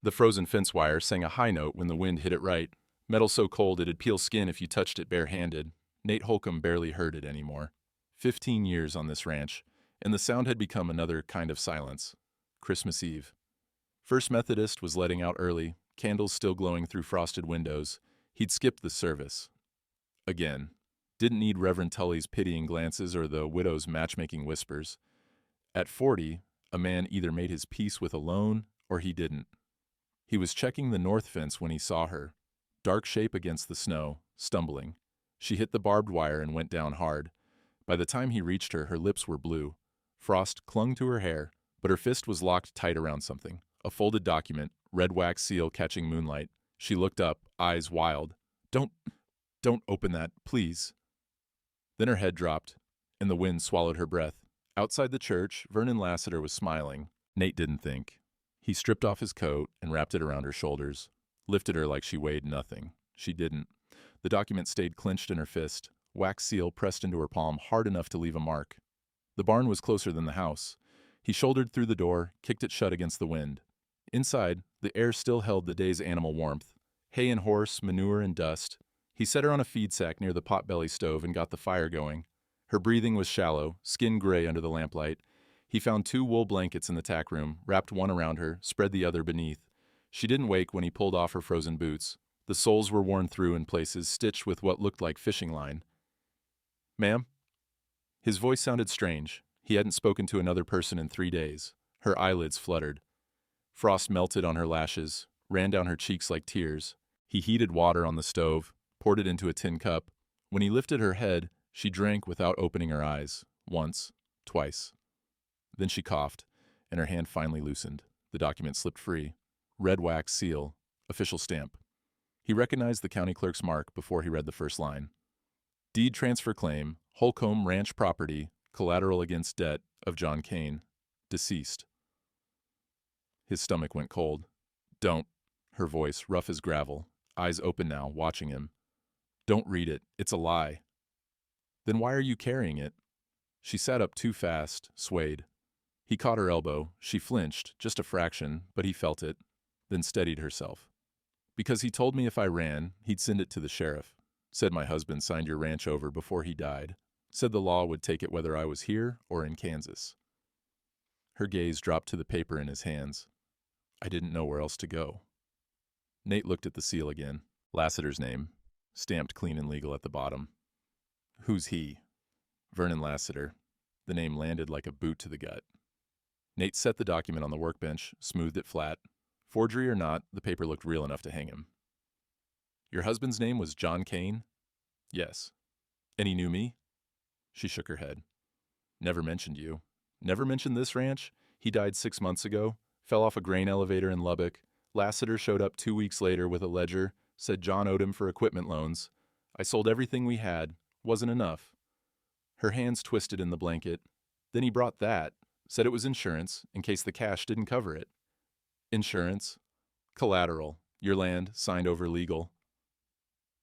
The frozen fence wire sang a high note when the wind hit it right, metal so cold it'd peel skin if you touched it barehanded. Nate Holcomb barely heard it anymore. 15 years on this ranch, and the sound had become another kind of silence. Christmas Eve. First Methodist was letting out early, candles still glowing through frosted windows. He'd skipped the service. Again. Didn't need Reverend Tully's pitying glances or the widow's matchmaking whispers. At 40, a man either made his peace with alone or he didn't. He was checking the north fence when he saw her. Dark shape against the snow, stumbling. She hit the barbed wire and went down hard. By the time he reached her, her lips were blue. Frost clung to her hair, but her fist was locked tight around something. A folded document, red wax seal catching moonlight. She looked up, eyes wild. Don't open that, please. Then her head dropped, and the wind swallowed her breath. Outside the church, Vernon Lassiter was smiling. Nate didn't think. He stripped off his coat and wrapped it around her shoulders, lifted her like she weighed nothing. She didn't. The document stayed clenched in her fist, wax seal pressed into her palm hard enough to leave a mark. The barn was closer than the house. He shouldered through the door, kicked it shut against the wind. Inside, the air still held the day's animal warmth. Hay and horse, manure and dust. He set her on a feed sack near the potbelly stove and got the fire going. Her breathing was shallow, skin gray under the lamplight. He found 2 wool blankets in the tack room, wrapped one around her, spread the other beneath. She didn't wake when he pulled off her frozen boots. The soles were worn through in places, stitched with what looked like fishing line. "Ma'am?" His voice sounded strange. He hadn't spoken to another person in 3 days. Her eyelids fluttered. Frost melted on her lashes, ran down her cheeks like tears. He heated water on the stove, poured it into a tin cup. When he lifted her head, she drank without opening her eyes. Once, twice. Then she coughed, and her hand finally loosened. The document slipped free. Red wax seal, official stamp. He recognized the county clerk's mark before he read the first line. Deed transfer claim, Holcomb Ranch property, collateral against debt of John Kane, deceased. His stomach went cold. "Don't," her voice rough as gravel, eyes open now, watching him. "Don't read it. It's a lie." "Then why are you carrying it?" She sat up too fast, swayed. He caught her elbow. She flinched, just a fraction, but he felt it, then steadied herself. "Because he told me if I ran, he'd send it to the sheriff. Said my husband signed your ranch over before he died. Said the law would take it whether I was here or in Kansas." Her gaze dropped to the paper in his hands. "I didn't know where else to go." Nate looked at the seal again. Lassiter's name, stamped clean and legal at the bottom. Who's he? Vernon Lassiter. The name landed like a boot to the gut. Nate set the document on the workbench, smoothed it flat. Forgery or not, the paper looked real enough to hang him. "Your husband's name was John Kane?" "Yes." "And he knew me?" She shook her head. "Never mentioned you. Never mentioned this ranch? He died 6 months ago, fell off a grain elevator in Lubbock. Lassiter showed up 2 weeks later with a ledger, said John owed him for equipment loans. I sold everything we had. Wasn't enough." Her hands twisted in the blanket. "Then he brought that, said it was insurance, in case the cash didn't cover it." "Insurance? Collateral. Your land, signed over legal."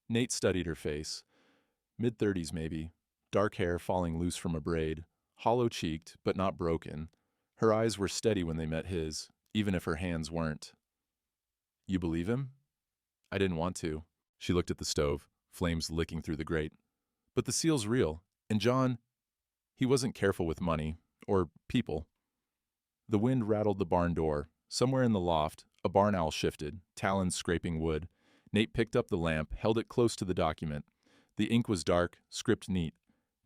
Nate studied her face. Mid-30s maybe. Dark hair falling loose from a braid. Hollow-cheeked, but not broken. Her eyes were steady when they met his, even if her hands weren't. "You believe him?" "I didn't want to." She looked at the stove, flames licking through the grate. "But the seal's real. And John, he wasn't careful with money. Or people." The wind rattled the barn door. Somewhere in the loft, a barn owl shifted, talons scraping wood. Nate picked up the lamp, held it close to the document. The ink was dark, script neat.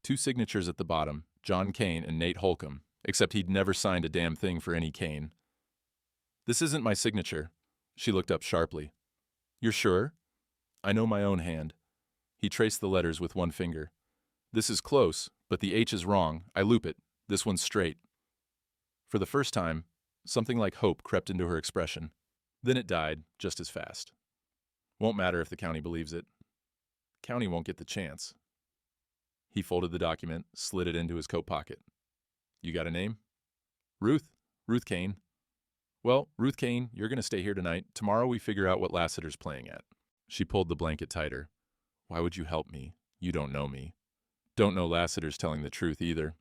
2 signatures at the bottom, John Kane and Nate Holcomb, except he'd never signed a damn thing for any Kane. "This isn't my signature." She looked up sharply. "You're sure?" "I know my own hand." He traced the letters with one finger. "This is close, but the H is wrong. I loop it. This one's straight." For the first time, something like hope crept into her expression. Then it died, just as fast. "Won't matter if the county believes it. County won't get the chance." He folded the document, slid it into his coat pocket. "You got a name?" "Ruth. Ruth Kane." "Well, Ruth Kane, you're going to stay here tonight. Tomorrow we figure out what Lassiter's playing at." She pulled the blanket tighter. "Why would you help me? You don't know me. Don't know Lassiter's telling the truth either."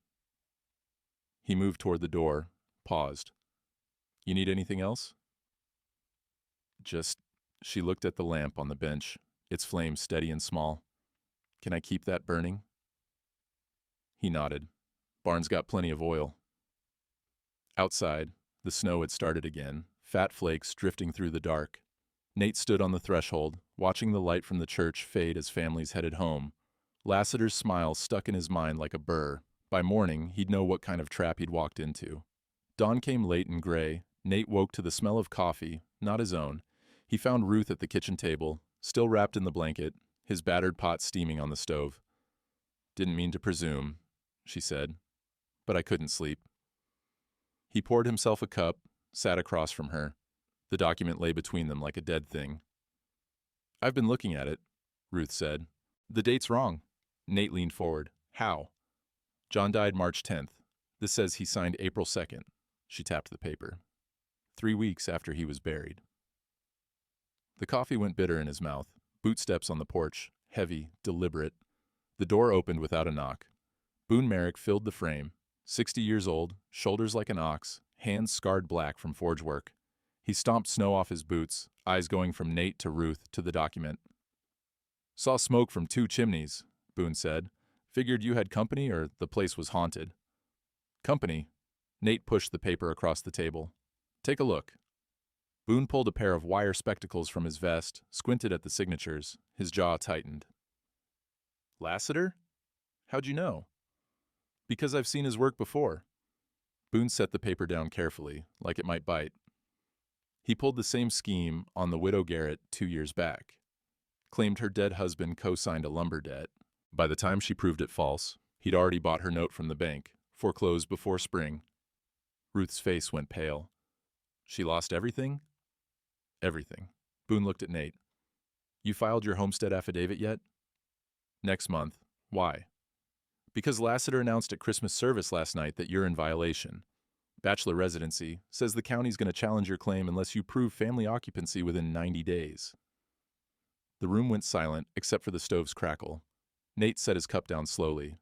He moved toward the door, paused. "You need anything else?" She looked at the lamp on the bench, its flame steady and small. Can I keep that burning? He nodded. Barn's got plenty of oil. Outside, the snow had started again, fat flakes drifting through the dark. Nate stood on the threshold, watching the light from the church fade as families headed home. Lassiter's smile stuck in his mind like a burr. By morning, he'd know what kind of trap he'd walked into. Dawn came late and gray. Nate woke to the smell of coffee, not his own. He found Ruth at the kitchen table, still wrapped in the blanket, his battered pot steaming on the stove. "Didn't mean to presume," she said, "but I couldn't sleep." He poured himself a cup, sat across from her. The document lay between them like a dead thing. "I've been looking at it," Ruth said. "The date's wrong." Nate leaned forward. "How?" "John died March 10th. This says he signed April 2nd. She tapped the paper. 3 weeks after he was buried. The coffee went bitter in his mouth. Bootsteps on the porch, heavy, deliberate. The door opened without a knock. Boone Merrick filled the frame. 60 years old, shoulders like an ox, hands scarred black from forge work. He stomped snow off his boots, eyes going from Nate to Ruth to the document. "Saw smoke from 2 chimneys," Boone said. "Figured you had company or the place was haunted." "Company." Nate pushed the paper across the table. "Take a look." Boone pulled a pair of wire spectacles from his vest, squinted at the signatures. His jaw tightened. "Lassiter? How'd you know?" "Because I've seen his work before." Boone set the paper down carefully, like it might bite. He pulled the same scheme on the widow Garrett 2 years back. Claimed her dead husband co-signed a lumber debt. By the time she proved it false, he'd already bought her note from the bank, foreclosed before spring. Ruth's face went pale. "She lost everything?" "Everything." Boone looked at Nate. "You filed your homestead affidavit yet?" "Next month. Why?" "Because Lassiter announced at Christmas service last night that you're in violation. Bachelor residency says the county's going to challenge your claim unless you prove family occupancy within 90 days. The room went silent, except for the stove's crackle. Nate set his cup down slowly.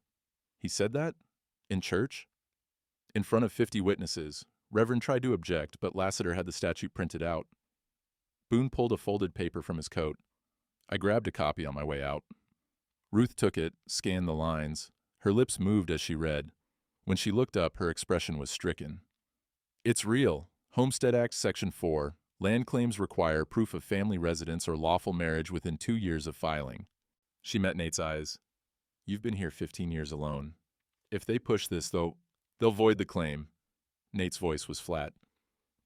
"He said that? In church?" "In front of 50 witnesses. Reverend tried to object, but Lassiter had the statute printed out." Boone pulled a folded paper from his coat. "I grabbed a copy on my way out." Ruth took it, scanned the lines. Her lips moved as she read. When she looked up, her expression was stricken. "It's real. Homestead Act Section 4. Land claims require proof of family residence or lawful marriage within 2 years of filing." She met Nate's eyes. "You've been here 15 years alone. If they push this, they'll void the claim." Nate's voice was flat.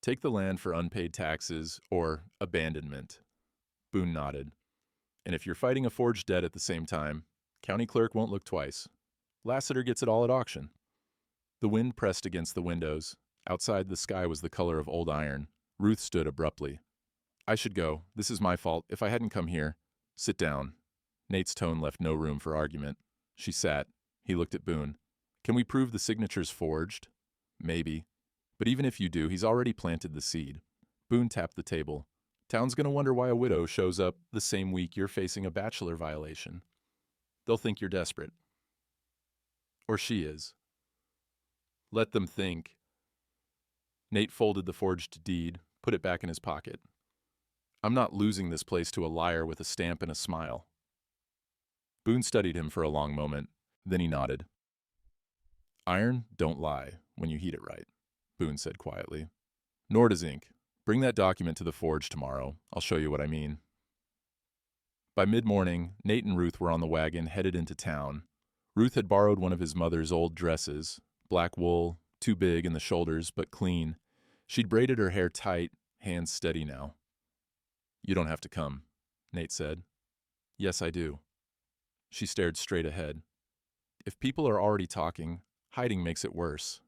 "Take the land for unpaid taxes or abandonment." Boone nodded. "And if you're fighting a forged debt at the same time, county clerk won't look twice. Lassiter gets it all at auction." The wind pressed against the windows. Outside, the sky was the color of old iron. Ruth stood abruptly. "I should go. This is my fault. If I hadn't come here." "Sit down." Nate's tone left no room for argument. She sat. He looked at Boone. "Can we prove the signature's forged?" "Maybe. But even if you do, he's already planted the seed." Boone tapped the table. "Town's gonna wonder why a widow shows up the same week you're facing a bachelor violation. They'll think you're desperate. Or she is." "Let them think." Nate folded the forged deed, put it back in his pocket. "I'm not losing this place to a liar with a stamp and a smile." Boone studied him for a long moment. Then he nodded. "Iron don't lie when you heat it right," Boone said quietly. "Nor does ink. Bring that document to the forge tomorrow. I'll show you what I mean." By mid-morning, Nate and Ruth were on the wagon headed into town. Ruth had borrowed one of his mother's old dresses, black wool, too big in the shoulders, but clean. She'd braided her hair tight, hands steady now. "You don't have to come," Nate said. "Yes, I do." She stared straight ahead. "If people are already talking, hiding makes it worse."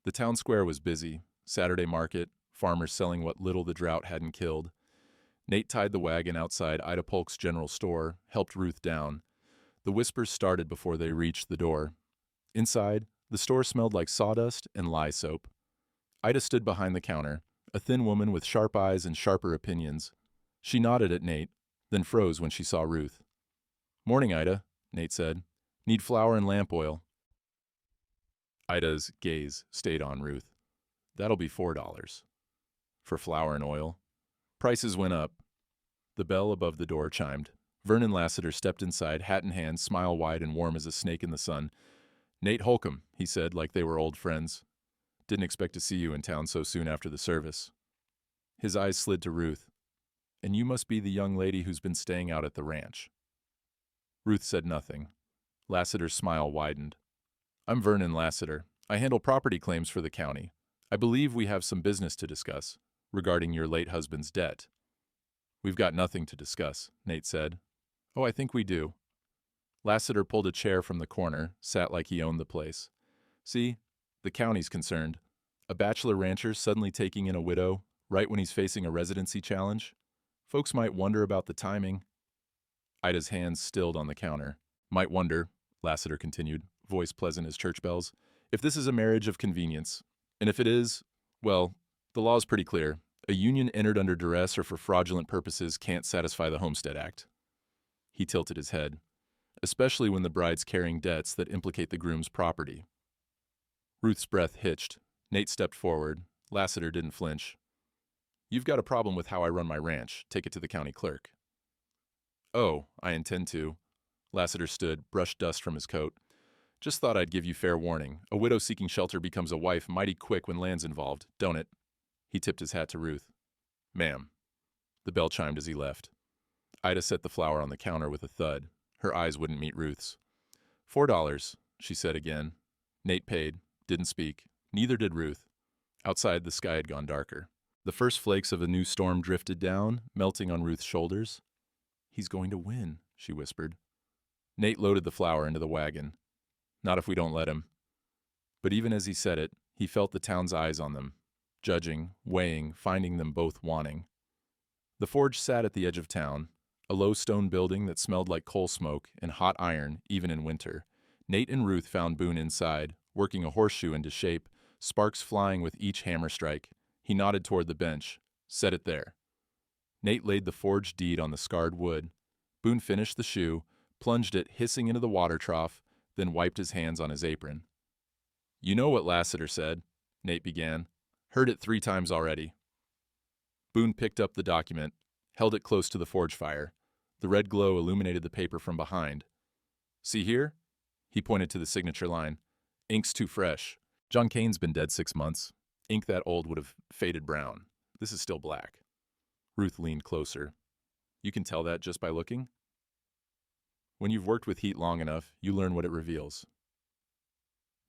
The town square was busy. Saturday market, farmers selling what little the drought hadn't killed. Nate tied the wagon outside Ida Polk's general store, helped Ruth down. The whispers started before they reached the door. Inside, the store smelled like sawdust and lye soap. Ida stood behind the counter, a thin woman with sharp eyes and sharper opinions. She nodded at Nate, then froze when she saw Ruth. "Morning, Ida," Nate said. "Need flour and lamp oil." Ida's gaze stayed on Ruth. "That'll be $4. "For flour and oil?" Prices went up. The bell above the door chimed. Vernon Lassiter stepped inside, hat in hand, smile wide and warm as a snake in the sun. "Nate Holcomb," he said, like they were old friends. "Didn't expect to see you in town so soon after the service." His eyes slid to Ruth. "And you must be the young lady who's been staying out at the ranch." Ruth said nothing. Lassiter's smile widened. "I'm Vernon Lassiter. I handle property claims for the county. I believe we have some business to discuss regarding your late husband's debt." "We've got nothing to discuss," Nate said. "Oh, I think we do." Lassiter pulled a chair from the corner, sat like he owned the place. "See, the county's concerned. A bachelor rancher suddenly taking in a widow, right when he's facing a residency challenge. Folks might wonder about the timing." Ida's hands stilled on the counter. "Might wonder," Lassiter continued, voice pleasant as church bells, "if this is a marriage of convenience. And if it is, well, the law's pretty clear. A union entered under duress or for fraudulent purposes can't satisfy the Homestead Act." He tilted his head. "Especially when the bride's carrying debts that implicate the groom's property." Ruth's breath hitched. Nate stepped forward. Lassiter didn't flinch. "You've got a problem with how I run my ranch. Take it to the county clerk." "Oh, I intend to." Lassiter stood, brushed dust from his coat. "Just thought I'd give you fair warning. A widow seeking shelter becomes a wife mighty quick when land's involved, don't it?" He tipped his hat to Ruth. "Ma'am." The bell chimed as he left. Ida set the flour on the counter with a thud. Her eyes wouldn't meet Ruth's. $4, she said again. Nate paid, didn't speak. Neither did Ruth. Outside, the sky had gone darker. The first flakes of a new storm drifted down, melting on Ruth's shoulders. "He's going to win," she whispered. Nate loaded the flour into the wagon. "Not if we don't let him." But even as he said it, he felt the town's eyes on them, judging, weighing, finding them both wanting. The forge sat at the edge of town, a low stone building that smelled like coal smoke and hot iron even in winter. Nate and Ruth found Boone inside, working a horseshoe into shape, sparks flying with each hammer strike. He nodded toward the bench. "Set it there." Nate laid the forged deed on the scarred wood. Boone finished the shoe, plunged it hissing into the water trough, then wiped his hands on his apron. "You know what Lassiter said," Nate began. "Heard it 3 times already." Boone picked up the document, held it close to the forge fire. The red glow illuminated the paper from behind. "See here?" He pointed to the signature line. "Ink's too fresh. John Kane's been dead 6 months. Ink that old would have faded brown. This is still black." Ruth leaned closer. "You can tell that just by looking?" "When you've worked with heat long enough, you learn what it reveals."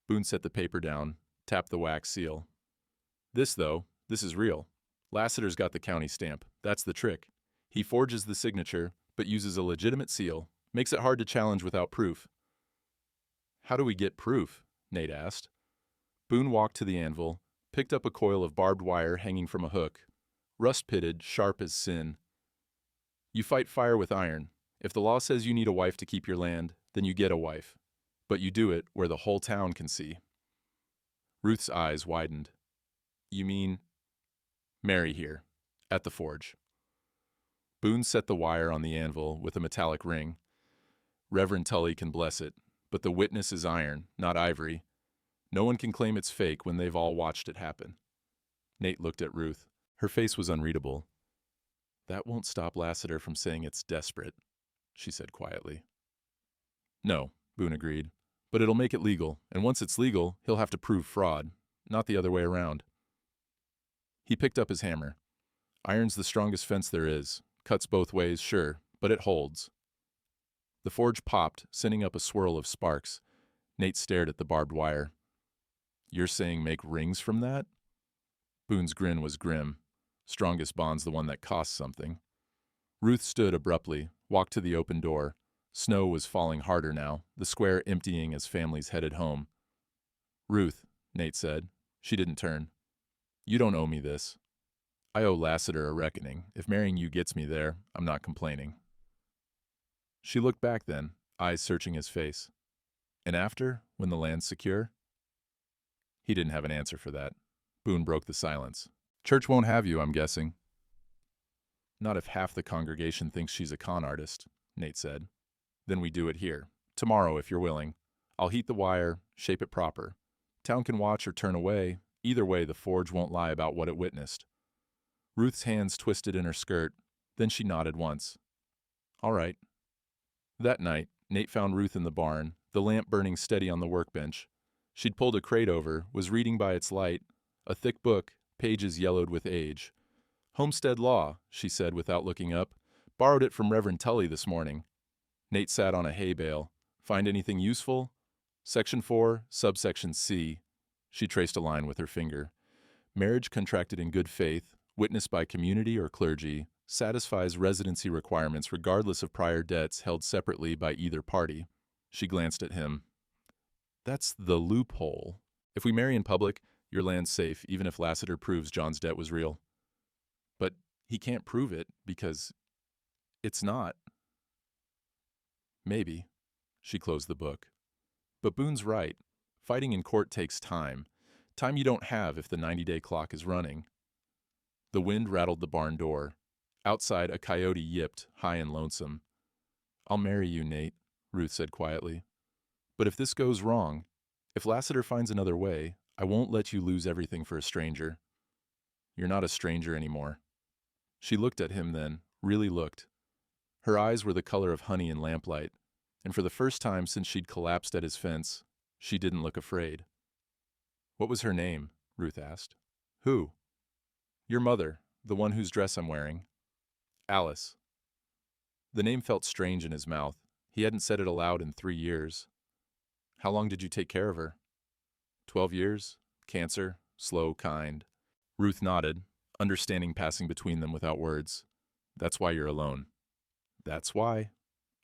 Boone set the paper down, tapped the wax seal. This is real. Lassiter's got the county stamp. That's the trick. He forges the signature, but uses a legitimate seal. Makes it hard to challenge without proof." "How do we get proof?" Nate asked. Boone walked to the anvil, picked up a coil of barbed wire hanging from a hook. Rust-pitted, sharp as sin. "You fight fire with iron. If the law says you need a wife to keep your land, then you get a wife. But you do it where the whole town can see." Ruth's eyes widened. "You mean—" "Marry here, at the forge." Boone set the wire on the anvil with a metallic ring. "Reverend Tully can bless it, but the witness is iron, not ivory. No one can claim it's fake when they've all watched it happen." Nate looked at Ruth. Her face was unreadable. "That won't stop Lassiter from saying it's desperate," she said quietly. "No," Boone agreed, "but it'll make it legal, and once it's legal, he'll have to prove fraud, not the other way around." He picked up his hammer. "Iron's the strongest fence there is. Cuts both ways, sure, but it holds." The forge popped, sending up a swirl of sparks. Nate stared at the barbed wire. "You're saying make rings from that?" Boone's grin was grim. Strongest bond's the one that costs something. Ruth stood abruptly, walked to the open door. Snow was falling harder now, the square emptying as families headed home. "Ruth," Nate said. She didn't turn. "You don't owe me this. I owe Lassiter a reckoning. If marrying you gets me there, I'm not complaining." She looked back then, eyes searching his face. "And after, when the land's secure?" He didn't have an answer for that. Boone broke the silence. "Church won't have you, I'm guessing." "Not if half the congregation thinks she's a con artist," Nate said. "Then we do it here. Tomorrow, if you're willing. I'll heat the wire, shape it proper. Town can watch or turn away. Either way, the forge won't lie about what it witnessed." Ruth's hands twisted in her skirt, then she nodded once. All right. That night, Nate found Ruth in the barn, the lamp burning steady on the workbench. She'd pulled a crate over, was reading by its light, a thick book, pages yellowed with age. Homestead Law, she said without looking up. Borrowed it from Reverend Tully this morning. Nate sat on a hay bale. Find anything useful? Section 4, subsection C. She traced a line with her finger. Marriage contracted in good faith, witnessed by community or clergy, satisfies residency requirements regardless of prior debts held separately by either party. She glanced at him. That's the loophole. If we marry in public, your land's safe, even if Lassiter proves John's debt was real. But he can't prove it because it's not. Maybe. She closed the book. But Boone's right. Fighting in court takes time. Time you don't have if the 90-day clock is running. The wind rattled the barn door. Outside, a coyote yipped, high and lonesome. I'll marry you, Nate, Ruth said quietly. But if this goes wrong, if Lassiter finds another way, I won't let you lose everything for a stranger. You're not a stranger anymore. She looked at him then, really looked. Her eyes were the color of honey in lamplight, and for the first time since she'd collapsed at his fence, she didn't look afraid. What was her name? Ruth asked. Who? Your mother, the one whose dress I'm wearing. Alice. The name felt strange in his mouth. He hadn't said it aloud in 3 years. How long did you take care of her? 12 years. Cancer. Slow, kind. Ruth nodded, understanding passing between them without words. That's why you're alone. That's why.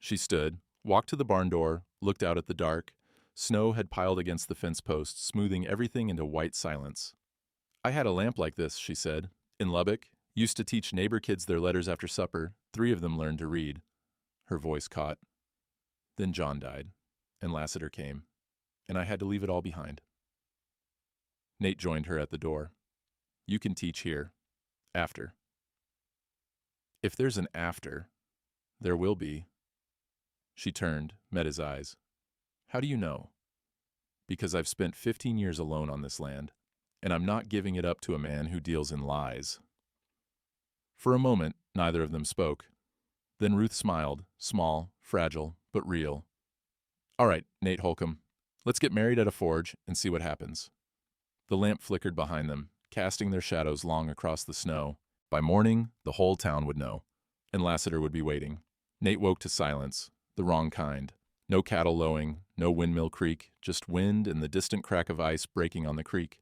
She stood, walked to the barn door, looked out at the dark. Snow had piled against the fence posts, smoothing everything into white silence. I had a lamp like this, she said. In Lubbock, used to teach neighbor kids their letters after supper. 3 of them learned to read. Her voice caught. Then John died, and Lassiter came, and I had to leave it all behind. Nate joined her at the door. You can teach here. After. If there's an after, there will be. She turned, met his eyes. How do you know? Because I've spent 15 years alone on this land, and I'm not giving it up to a man who deals in lies. For a moment, neither of them spoke. Then Ruth smiled, small, fragile, but real. All right, Nate Holcomb, let's get married at a forge and see what happens. The lamp flickered behind them, casting their shadows long across the snow. By morning, the whole town would know, and Lassiter would be waiting. Nate woke to silence, the wrong kind. No cattle lowing, no windmill creak, just wind and the distant crack of ice breaking on the creek.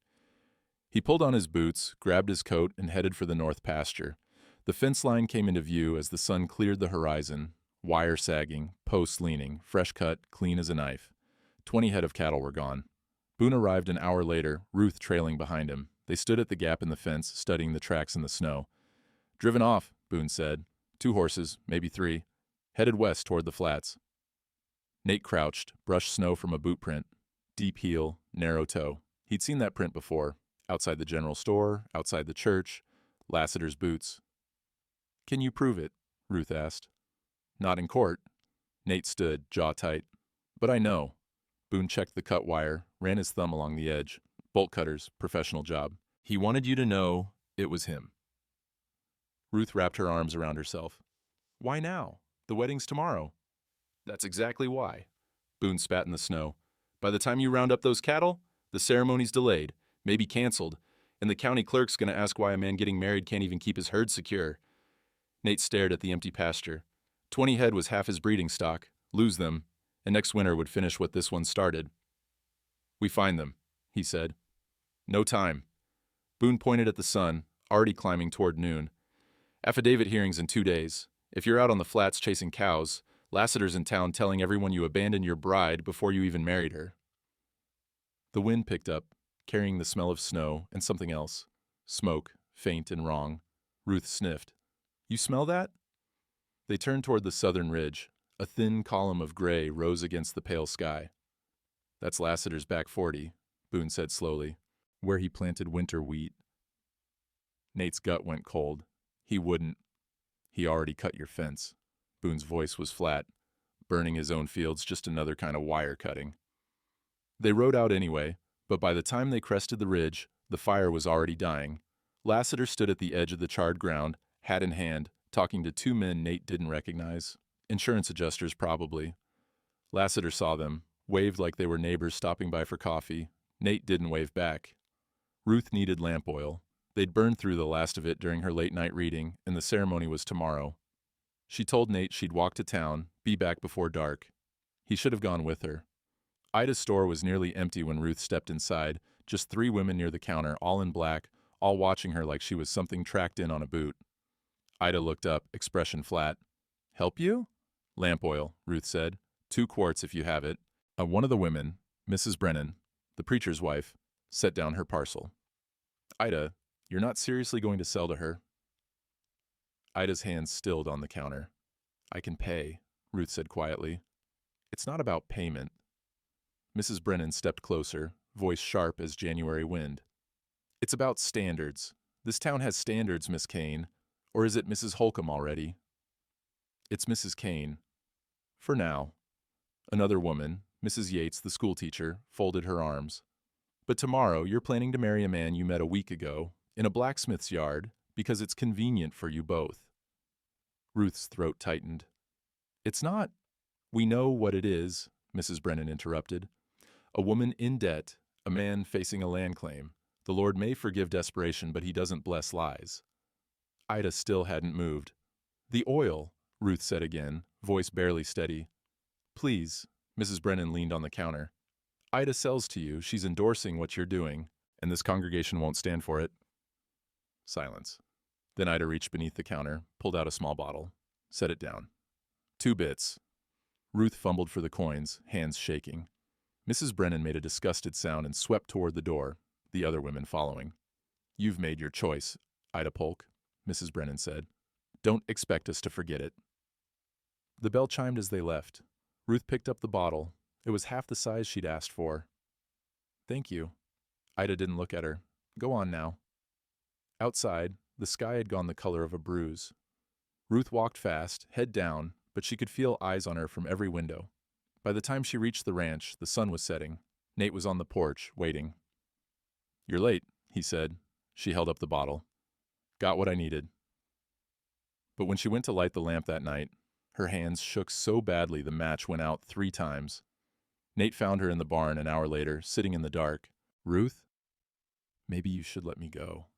He pulled on his boots, grabbed his coat, and headed for the north pasture. The fence line came into view as the sun cleared the horizon, wire sagging, posts leaning, fresh cut, clean as a knife. 20 head of cattle were gone. Boone arrived an hour later, Ruth trailing behind him. They stood at the gap in the fence, studying the tracks in the snow. Driven off, Boone said. 2 horses, maybe 3. Headed west toward the flats. Nate crouched, brushed snow from a boot print. Deep heel, narrow toe. He'd seen that print before. Outside the general store, outside the church. Lassiter's boots. Can you prove it? Ruth asked. Not in court. Nate stood, jaw tight. But I know. Boone checked the cut wire, ran his thumb along the edge. Bolt cutters, professional job. He wanted you to know it was him. Ruth wrapped her arms around herself. Why now? The wedding's tomorrow. That's exactly why. Boone spat in the snow. By the time you round up those cattle, the ceremony's delayed, maybe canceled, and the county clerk's gonna ask why a man getting married can't even keep his herd secure. Nate stared at the empty pasture. 20 head was half his breeding stock. Lose them, and next winter would finish what this one started. We find them, he said. No time. Boone pointed at the sun, already climbing toward noon. Affidavit hearings in 2 days. If you're out on the flats chasing cows, Lassiter's in town telling everyone you abandoned your bride before you even married her. The wind picked up, carrying the smell of snow and something else. Smoke, faint and wrong. Ruth sniffed. You smell that? They turned toward the southern ridge. A thin column of gray rose against the pale sky. That's Lassiter's back 40, Boone said slowly, where he planted winter wheat. Nate's gut went cold. He wouldn't. He already cut your fence. Boone's voice was flat. Burning his own fields, just another kind of wire cutting. They rode out anyway, but by the time they crested the ridge, the fire was already dying. Lassiter stood at the edge of the charred ground, hat in hand, talking to two men Nate didn't recognize. Insurance adjusters, probably. Lassiter saw them, waved like they were neighbors stopping by for coffee. Nate didn't wave back. Ruth needed lamp oil. They'd burned through the last of it during her late-night reading, and the ceremony was tomorrow. She told Nate she'd walk to town, be back before dark. He should have gone with her. Ida's store was nearly empty when Ruth stepped inside, just 3 women near the counter, all in black, all watching her like she was something tracked in on a boot. Ida looked up, expression flat. "Help you?" "Lamp oil," Ruth said. 2 quarts if you have it. One of the women, Mrs. Brennan, the preacher's wife, set down her parcel. "Ida, you're not seriously going to sell to her?" Ida's hands stilled on the counter. "I can pay," Ruth said quietly. "It's not about payment." Mrs. Brennan stepped closer, voice sharp as January wind. "It's about standards. This town has standards, Miss Kane. Or is it Mrs. Holcomb already?" "It's Mrs. Kane. For now." Another woman, Mrs. Yates, the schoolteacher, folded her arms. "But tomorrow you're planning to marry a man you met a week ago, in a blacksmith's yard, because it's convenient for you both." Ruth's throat tightened. "It's not—" "We know what it is," Mrs. Brennan interrupted. "A woman in debt, a man facing a land claim. The Lord may forgive desperation, but he doesn't bless lies." Ida still hadn't moved. "The oil," Ruth said again, voice barely steady. "Please," Mrs. Brennan leaned on the counter. "Ida sells to you, she's endorsing what you're doing, and this congregation won't stand for it." Silence. Then Ida reached beneath the counter, pulled out a small bottle, set it down. 2 bits. Ruth fumbled for the coins, hands shaking. Mrs. Brennan made a disgusted sound and swept toward the door, the other women following. "You've made your choice, Ida Polk," Mrs. Brennan said. "Don't expect us to forget it." The bell chimed as they left. Ruth picked up the bottle. It was half the size she'd asked for. "Thank you." Ida didn't look at her. "Go on now." Outside, the sky had gone the color of a bruise. Ruth walked fast, head down, but she could feel eyes on her from every window. By the time she reached the ranch, the sun was setting. Nate was on the porch, waiting. "You're late," he said. She held up the bottle. "Got what I needed." But when she went to light the lamp that night, her hands shook so badly the match went out 3 times. Nate found her in the barn an hour later, sitting in the dark. "Ruth? Maybe you should let me go."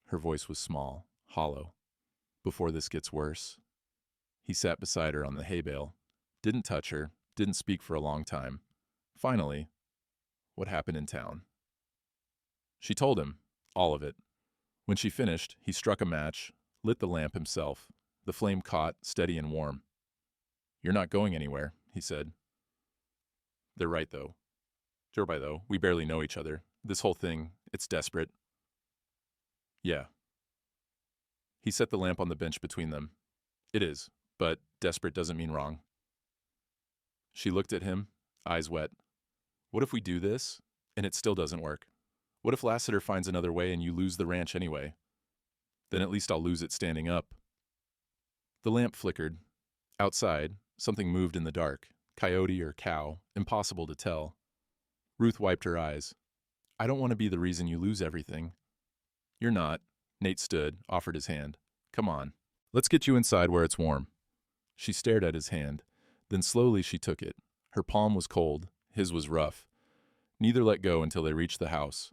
Her voice was small, hollow. "Before this gets worse." He sat beside her on the hay bale. Didn't touch her, didn't speak for a long time. Finally, "What happened in town?" She told him, all of it. When she finished, he struck a match, lit the lamp himself. The flame caught, steady and warm. "You're not going anywhere," he said. "They're right, though. We barely know each other. This whole thing, it's desperate." "Yeah." He set the lamp on the bench between them. "It is, but desperate doesn't mean wrong." She looked at him, eyes wet. "What if we do this, and it still doesn't work? What if Lassiter finds another way and you lose the ranch anyway? Then at least I'll lose it standing up." The lamp flickered. Outside, something moved in the dark. Coyote or cow, impossible to tell. Ruth wiped her eyes. "I don't want to be the reason you lose everything." "You're not." Nate stood, offered his hand. "Come on. Let's get you inside where it's warm." She stared at his hand. Then slowly she took it. Her palm was cold. His was rough. Neither let go until they reached the house.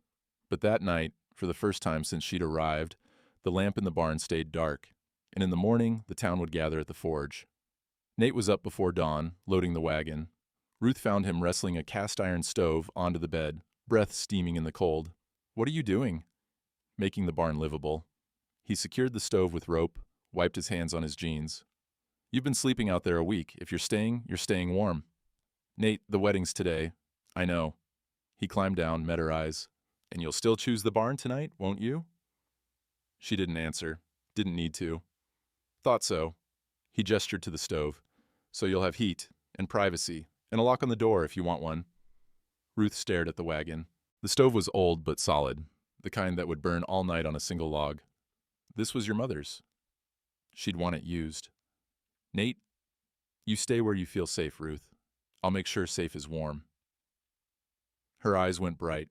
But that night, for the first time since she'd arrived, the lamp in the barn stayed dark. And in the morning, the town would gather at the forge. Nate was up before dawn, loading the wagon. Ruth found him wrestling a cast-iron stove onto the bed, breath steaming in the cold. "What are you doing?" "Making the barn livable." He secured the stove with rope, wiped his hands on his jeans. "You've been sleeping out there a week. If you're staying warm." "Nate, the wedding's today." "I know." He climbed down, met her eyes. "And you'll still choose the barn tonight, won't you?" She didn't answer. Didn't need to. "Thought so." He gestured to the stove. "So you'll have heat, and privacy, and a lock on the door if you want one." Ruth stared at the wagon. The stove was old but solid, the kind that would burn all night on a single log. "This was your mother's." She'd want it used. "Nate, you stay where you feel safe, Ruth. I'll make sure safe is warm." Her eyes went bright.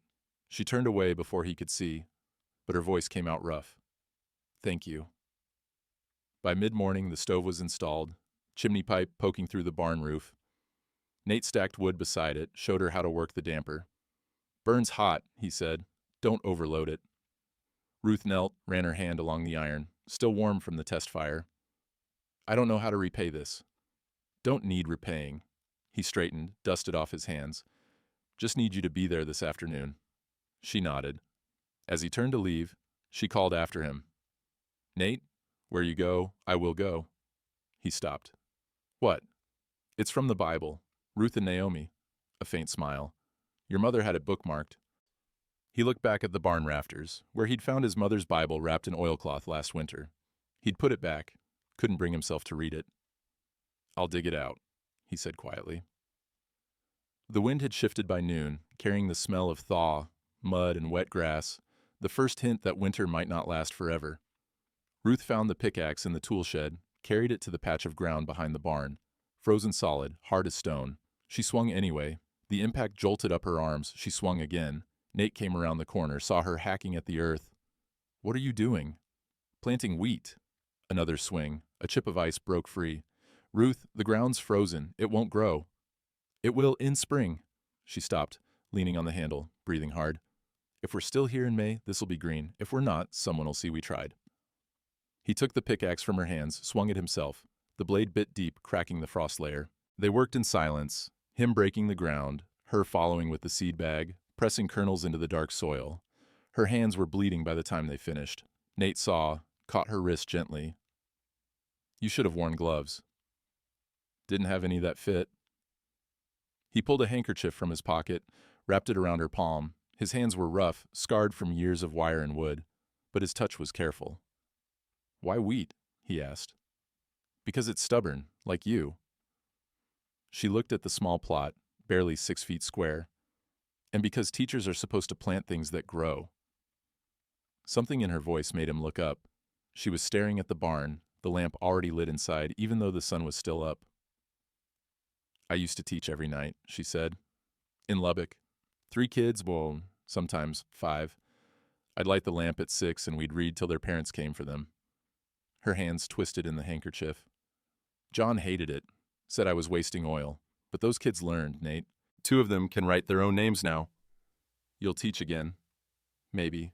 She turned away before he could see, but her voice came out rough. Thank you. By mid-morning, the stove was installed, chimney pipe poking through the barn roof. Nate stacked wood beside it, showed her how to work the damper. Burns hot, he said. Don't overload it. Ruth knelt, ran her hand along the iron, still warm from the test fire. I don't know how to repay this. Don't need repaying. He straightened, dusted off his hands. Just need you to be there this afternoon. She nodded. As he turned to leave, she called after him. Nate, where you go, I will go. He stopped. What? It's from the Bible. Ruth and Naomi. A faint smile. Your mother had it bookmarked. He looked back at the barn rafters, where he'd found his mother's Bible wrapped in oilcloth last winter. He'd put it back, couldn't bring himself to read it. I'll dig it out, he said quietly. The wind had shifted by noon, carrying the smell of thaw, mud, and wet grass, the first hint that winter might not last forever. Ruth found the pickaxe in the tool shed, carried it to the patch of ground behind the barn. Frozen solid, hard as stone. She swung anyway. The impact jolted up her arms. She swung again. Nate came around the corner, saw her hacking at the earth. What are you doing? Planting wheat. Another swing. A chip of ice broke free. Ruth, the ground's frozen. It won't grow. It will in spring. She stopped, leaning on the handle, breathing hard. If we're still here in May, this'll be green. If we're not, someone will see we tried. He took the pickaxe from her hands, swung it himself. The blade bit deep, cracking the frost layer. They worked in silence, him breaking the ground, her following with the seed bag, pressing kernels into the dark soil. Her hands were bleeding by the time they finished. Nate saw, caught her wrist gently. You should have worn gloves. Didn't have any that fit. He pulled a handkerchief from his pocket, wrapped it around her palm. His hands were rough, scarred from years of wire and wood, but his touch was careful. Why wheat? He asked. Because it's stubborn, like you. She looked at the small plot, barely 6 feet square, and because teachers are supposed to plant things that grow. Something in her voice made him look up. She was staring at the barn, the lamp already lit inside, even though the sun was still up. I used to teach every night, she said. In Lubbock. 3 kids, well, sometimes 5. I'd light the lamp at 6 and we'd read till their parents came for them. Her hands twisted in the handkerchief. John hated it, said I was wasting oil. But those kids learned, Nate. 2 of them can write their own names now. You'll teach again. Maybe.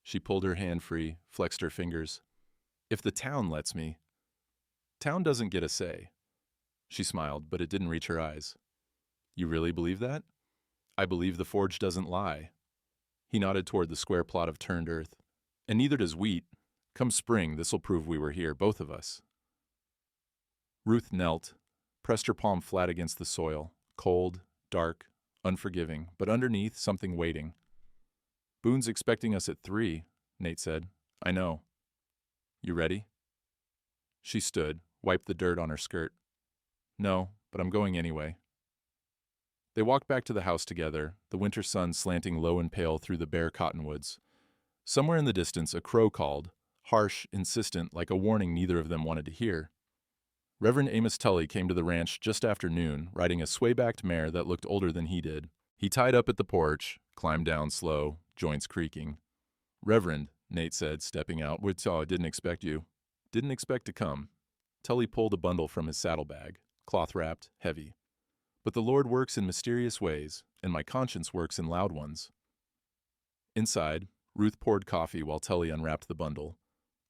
She pulled her hand free, flexed her fingers. If the town lets me. Town doesn't get a say. She smiled, but it didn't reach her eyes. You really believe that? I believe the forge doesn't lie. He nodded toward the square plot of turned earth. And neither does wheat. Come spring, this'll prove we were here, both of us. Ruth knelt, pressed her palm flat against the soil, cold, dark, unforgiving, but underneath something waiting. Boone's expecting us at 3, Nate said. I know. You ready? She stood, wiped the dirt on her skirt. No, but I'm going anyway. They walked back to the house together, the winter sun slanting low and pale through the bare cottonwoods. Somewhere in the distance, a crow called, harsh, insistent, like a warning neither of them wanted to hear. Reverend Amos Tully came to the ranch just after noon, riding a sway-backed mare that looked older than he did. He tied up at the porch, climbed down slow, joints creaking. Reverend, Nate said, stepping out, I didn't expect you. Didn't expect to come. Tully pulled a bundle from his saddlebag, cloth-wrapped, heavy. But the Lord works in mysterious ways, and my conscience works in loud ones. Inside, Ruth poured coffee while Tully unwrapped the bundle.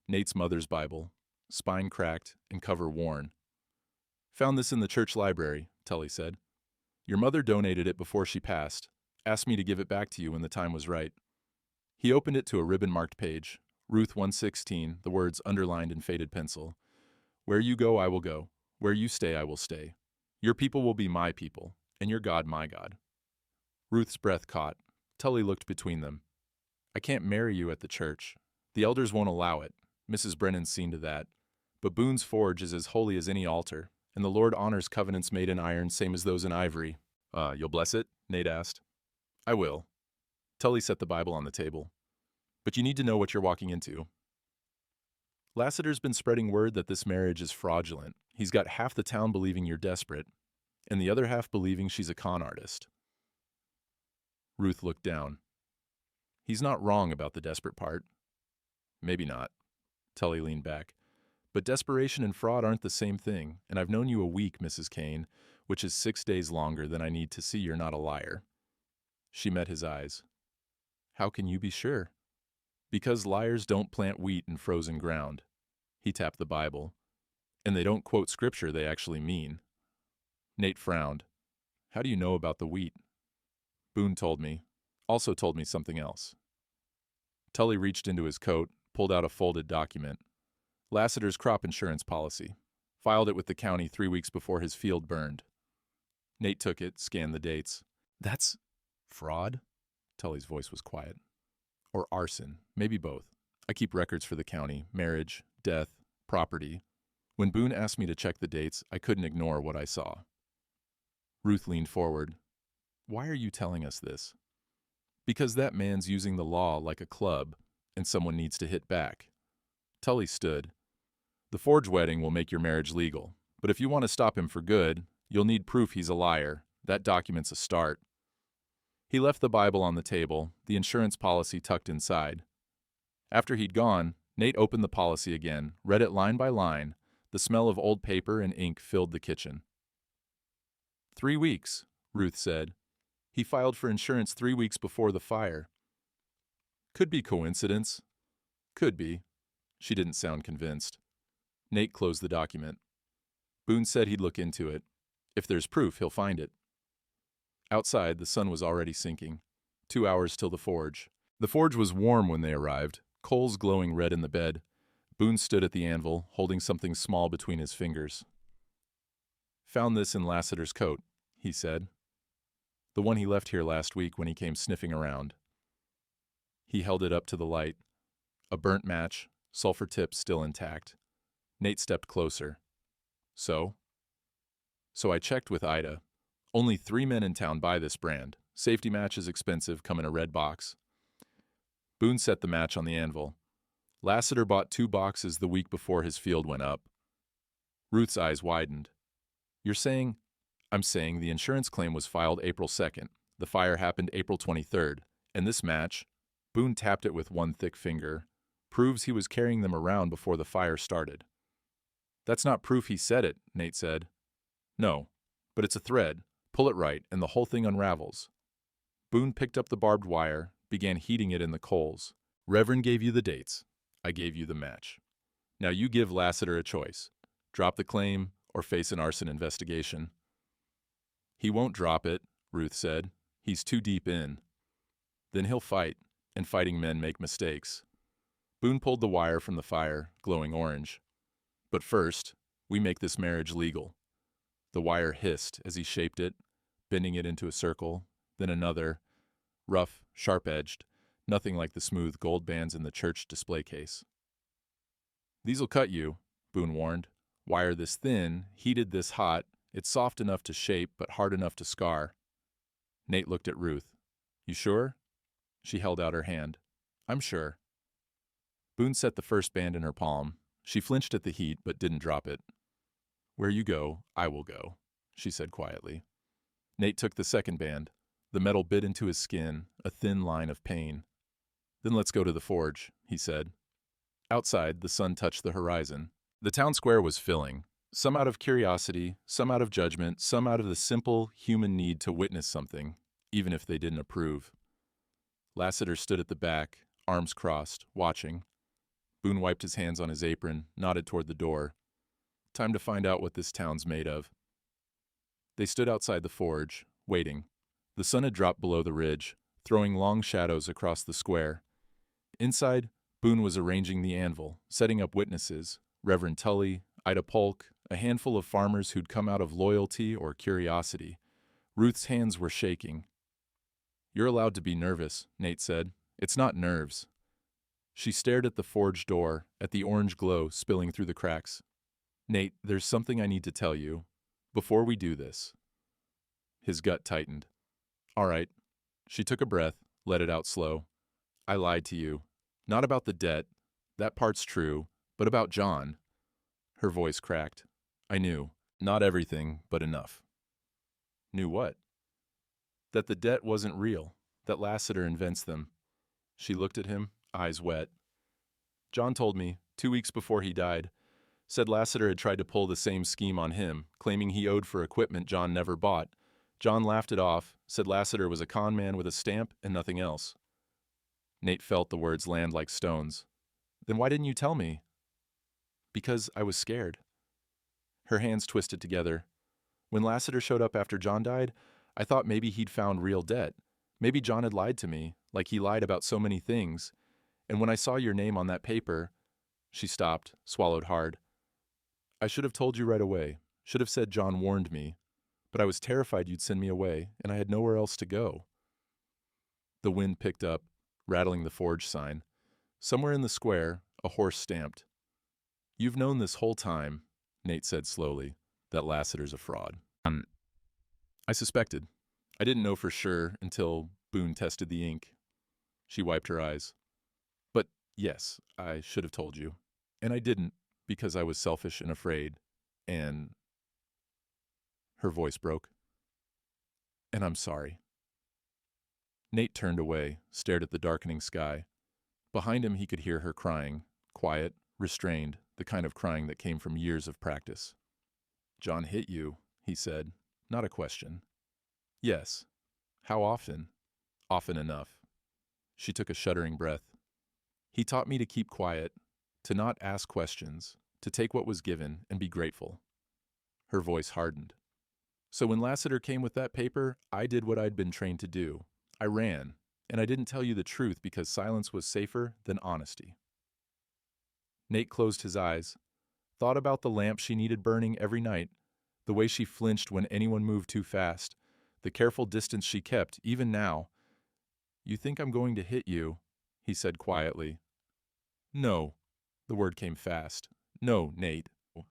Nate's mother's Bible, spine cracked and cover worn. Found this in the church library, Tully said. Your mother donated it before she passed, asked me to give it back to you when the time was right. He opened it to a ribbon-marked page, Ruth 1:16, the words underlined in faded pencil. Where you go, I will go. Where you stay, I will stay. Your people will be my people, and your God my God. Ruth's breath caught. Tully looked between them. I can't marry you at the church. The elders won't allow it. Mrs. Brennan's seen to that. But Boone's forge is as holy as any altar, and the Lord honors covenants made in iron same as those in ivory. You'll bless it? Nate asked. I will. Tully set the Bible on the table. But you need to know what you're walking into. Lassiter's been spreading word that this marriage is fraudulent. He's got half the town believing you're desperate, and the other half believing she's a con artist. Ruth looked down. He's not wrong about the desperate part. Maybe not. Tully leaned back. But desperation and fraud aren't the same thing, and I've known you a week, Mrs. Kane, which is 6 days longer than I need to see you're not a liar. She met his eyes. How can you be sure? Because liars don't plant wheat in frozen ground. He tapped the Bible. And they don't quote scripture they actually mean. Nate frowned. How do you know about the wheat? Boone told me. Also told me something else. Tully reached into his coat, pulled out a folded document. Lassiter's crop insurance policy. Filed it with the county 3 weeks before his field burned. Nate took it, scanned the dates. That's fraud? Tully's voice was quiet. Or arson, maybe both. I keep records for the county, marriage, death, property. When Boone asked me to check the dates, I couldn't ignore what I saw. Ruth leaned forward. Why are you telling us this? Because that man's using the law like a club, and someone needs to hit back. Tully stood. The Forge wedding will make your marriage legal, but if you want to stop him for good, you'll need proof he's a liar. That document's a start. He left the Bible on the table, the insurance policy tucked inside. After he'd gone, Nate opened the policy again, read it line by line. The smell of old paper and ink filled the kitchen. 3 weeks, Ruth said. He filed for insurance 3 weeks before the fire. Could be coincidence. Could be. She didn't sound convinced. Nate closed the document. Boone said he'd look into it. If there's proof, he'll find it. Outside, the sun was already sinking. 2 hours till the forge. The forge was warm when they arrived, coals glowing red in the bed. Boone stood at the anvil, holding something small between his fingers. Found this in Lassiter's coat, he said. The one he left here last week when he came sniffing around. He held it up to the light. A burnt match, sulfur tip still intact. Nate stepped closer. So I checked with Ida. Only 3 men in town buy this brand. Safety match is expensive, come in a red box. Boone set the match on the anvil. Lassiter bought 2 boxes the week before his field went up. Ruth's eyes widened. You're saying? I'm saying the insurance claim was filed April 2nd. The fire happened April 23rd. And this match, Boone tapped it with one thick finger, proves he was carrying them around before the fire started. That's not proof he said it, Nate said. No, but it's a thread. Pull it right, and the whole thing unravels. Boone picked up the barbed wire, began heating it in the coals. Reverend gave you the dates. I gave you the match. Now you give Lassiter a choice. Drop the claim or face an arson investigation. He won't drop it, Ruth said. He's too deep in. Then he'll fight, and fighting men make mistakes. Boone pulled the wire from the fire, glowing orange. But first, we make this marriage legal. The wire hissed as he shaped it, bending it into a circle, then another, rough, sharp-edged, nothing like the smooth gold bands in the church display case. These'll cut you, Boone warned. Wire this thin, heated this hot, it's soft enough to shape but hard enough to scar. Nate looked at Ruth. You sure? She held out her hand. I'm sure. Boone set the first band in her palm. She flinched at the heat but didn't drop it. Where you go, I will go, she said quietly. Nate took the second band. The metal bit into his skin, a thin line of pain. Then let's go to the forge, he said. Outside, the sun touched the horizon. The town square was filling, some out of curiosity, some out of judgment, some out of the simple human need to witness something, even if they didn't approve. Lassiter stood at the back, arms crossed, watching. Boone wiped his hands on his apron, nodded toward the door. Time to find out what this town's made of. They stood outside the forge, waiting. The sun had dropped below the ridge, throwing long shadows across the square. Inside, Boone was arranging the anvil, setting up witnesses, Reverend Tully, Ida Polk, a handful of farmers who'd come out of loyalty or curiosity. Ruth's hands were shaking. You're allowed to be nervous, Nate said. It's not nerves. She stared at the forge door, at the orange glow spilling through the cracks. Nate, there's something I need to tell you. Before we do this. His gut tightened. All right. She took a breath, let it out slow. I lied to you. Not about the debt. That part's true. But about John. Her voice cracked. I knew. Not everything, but enough. Knew what? That the debt wasn't real. That Lassiter invents them. She looked at him, eyes wet. John told me, 2 weeks before he died. Said Lassiter had tried to pull the same scheme on him, claiming he owed for equipment John never bought. John laughed it off, said Lassiter was a con man with a stamp and nothing else. Nate felt the words land like stones. Then why didn't you tell me? Because I was scared. Her hands twisted together. When Lassiter showed up after John died, I thought maybe he'd found real debt. Maybe John had lied to me, like he lied about so many things. And when I saw your name on that paper, she stopped, swallowed hard. I should have told you right away, should have said John warned me, but I was terrified you'd send me away, and I had nowhere else to go. The wind picked up, rattling the forge sign. Somewhere in the square, a horse stamped. You've known this whole time, Nate said slowly, that Lassiter's a fraud. I suspected. I didn't know for sure until Boone tested the ink. She wiped her eyes. But yes, I should have told you. And I didn't, because I was selfish and afraid, and her voice broke. And I'm sorry. Nate turned away, stared at the darkening sky. Behind him he could hear her crying, quiet, restrained, the kind of crying that came from years of practice. John hit you, he said, not a question. Yes. How often? Often enough. She took a shuddering breath. He taught me to keep quiet, to not ask questions, to take what was given and be grateful. Her voice hardened. So when Lassiter came with that paper, I did what I'd been trained to do. I ran, and I didn't tell you the truth because silence was safer than honesty. Nate closed his eyes, thought about the lamp she needed burning every night, the way she flinched when anyone moved too fast, the careful distance she kept, even now. You think I'm going to hit you, he said quietly. No. The word came fast. No, Nate.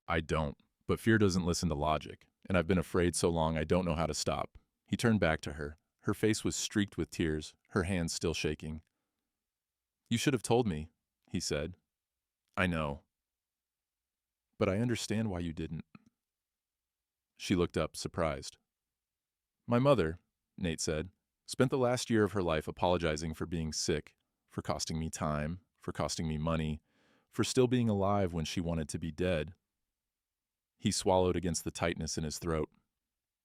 I don't. But fear doesn't listen to logic, and I've been afraid so long I don't know how to stop. He turned back to her. Her face was streaked with tears, her hands still shaking. You should have told me, he said. I know. But I understand why you didn't. She looked up, surprised. My mother, Nate said, spent the last year of her life apologizing for being sick, for costing me time, for costing me money, for still being alive when she wanted to be dead. He swallowed against the tightness in his throat.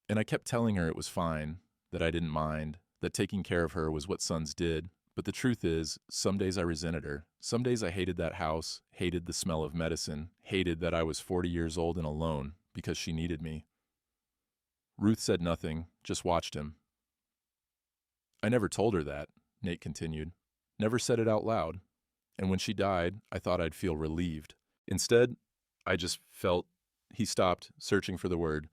And I kept telling her it was fine, that I didn't mind, that taking care of her was what sons did. But the truth is, some days I resented her. Some days I hated that house, hated the smell of medicine, hated that I was 40 years old and alone because she needed me. Ruth said nothing, just watched him. I never told her that, Nate continued. Never said it out loud. And when she died, I thought I'd feel relieved. Instead, I just felt... He stopped, searching for the word.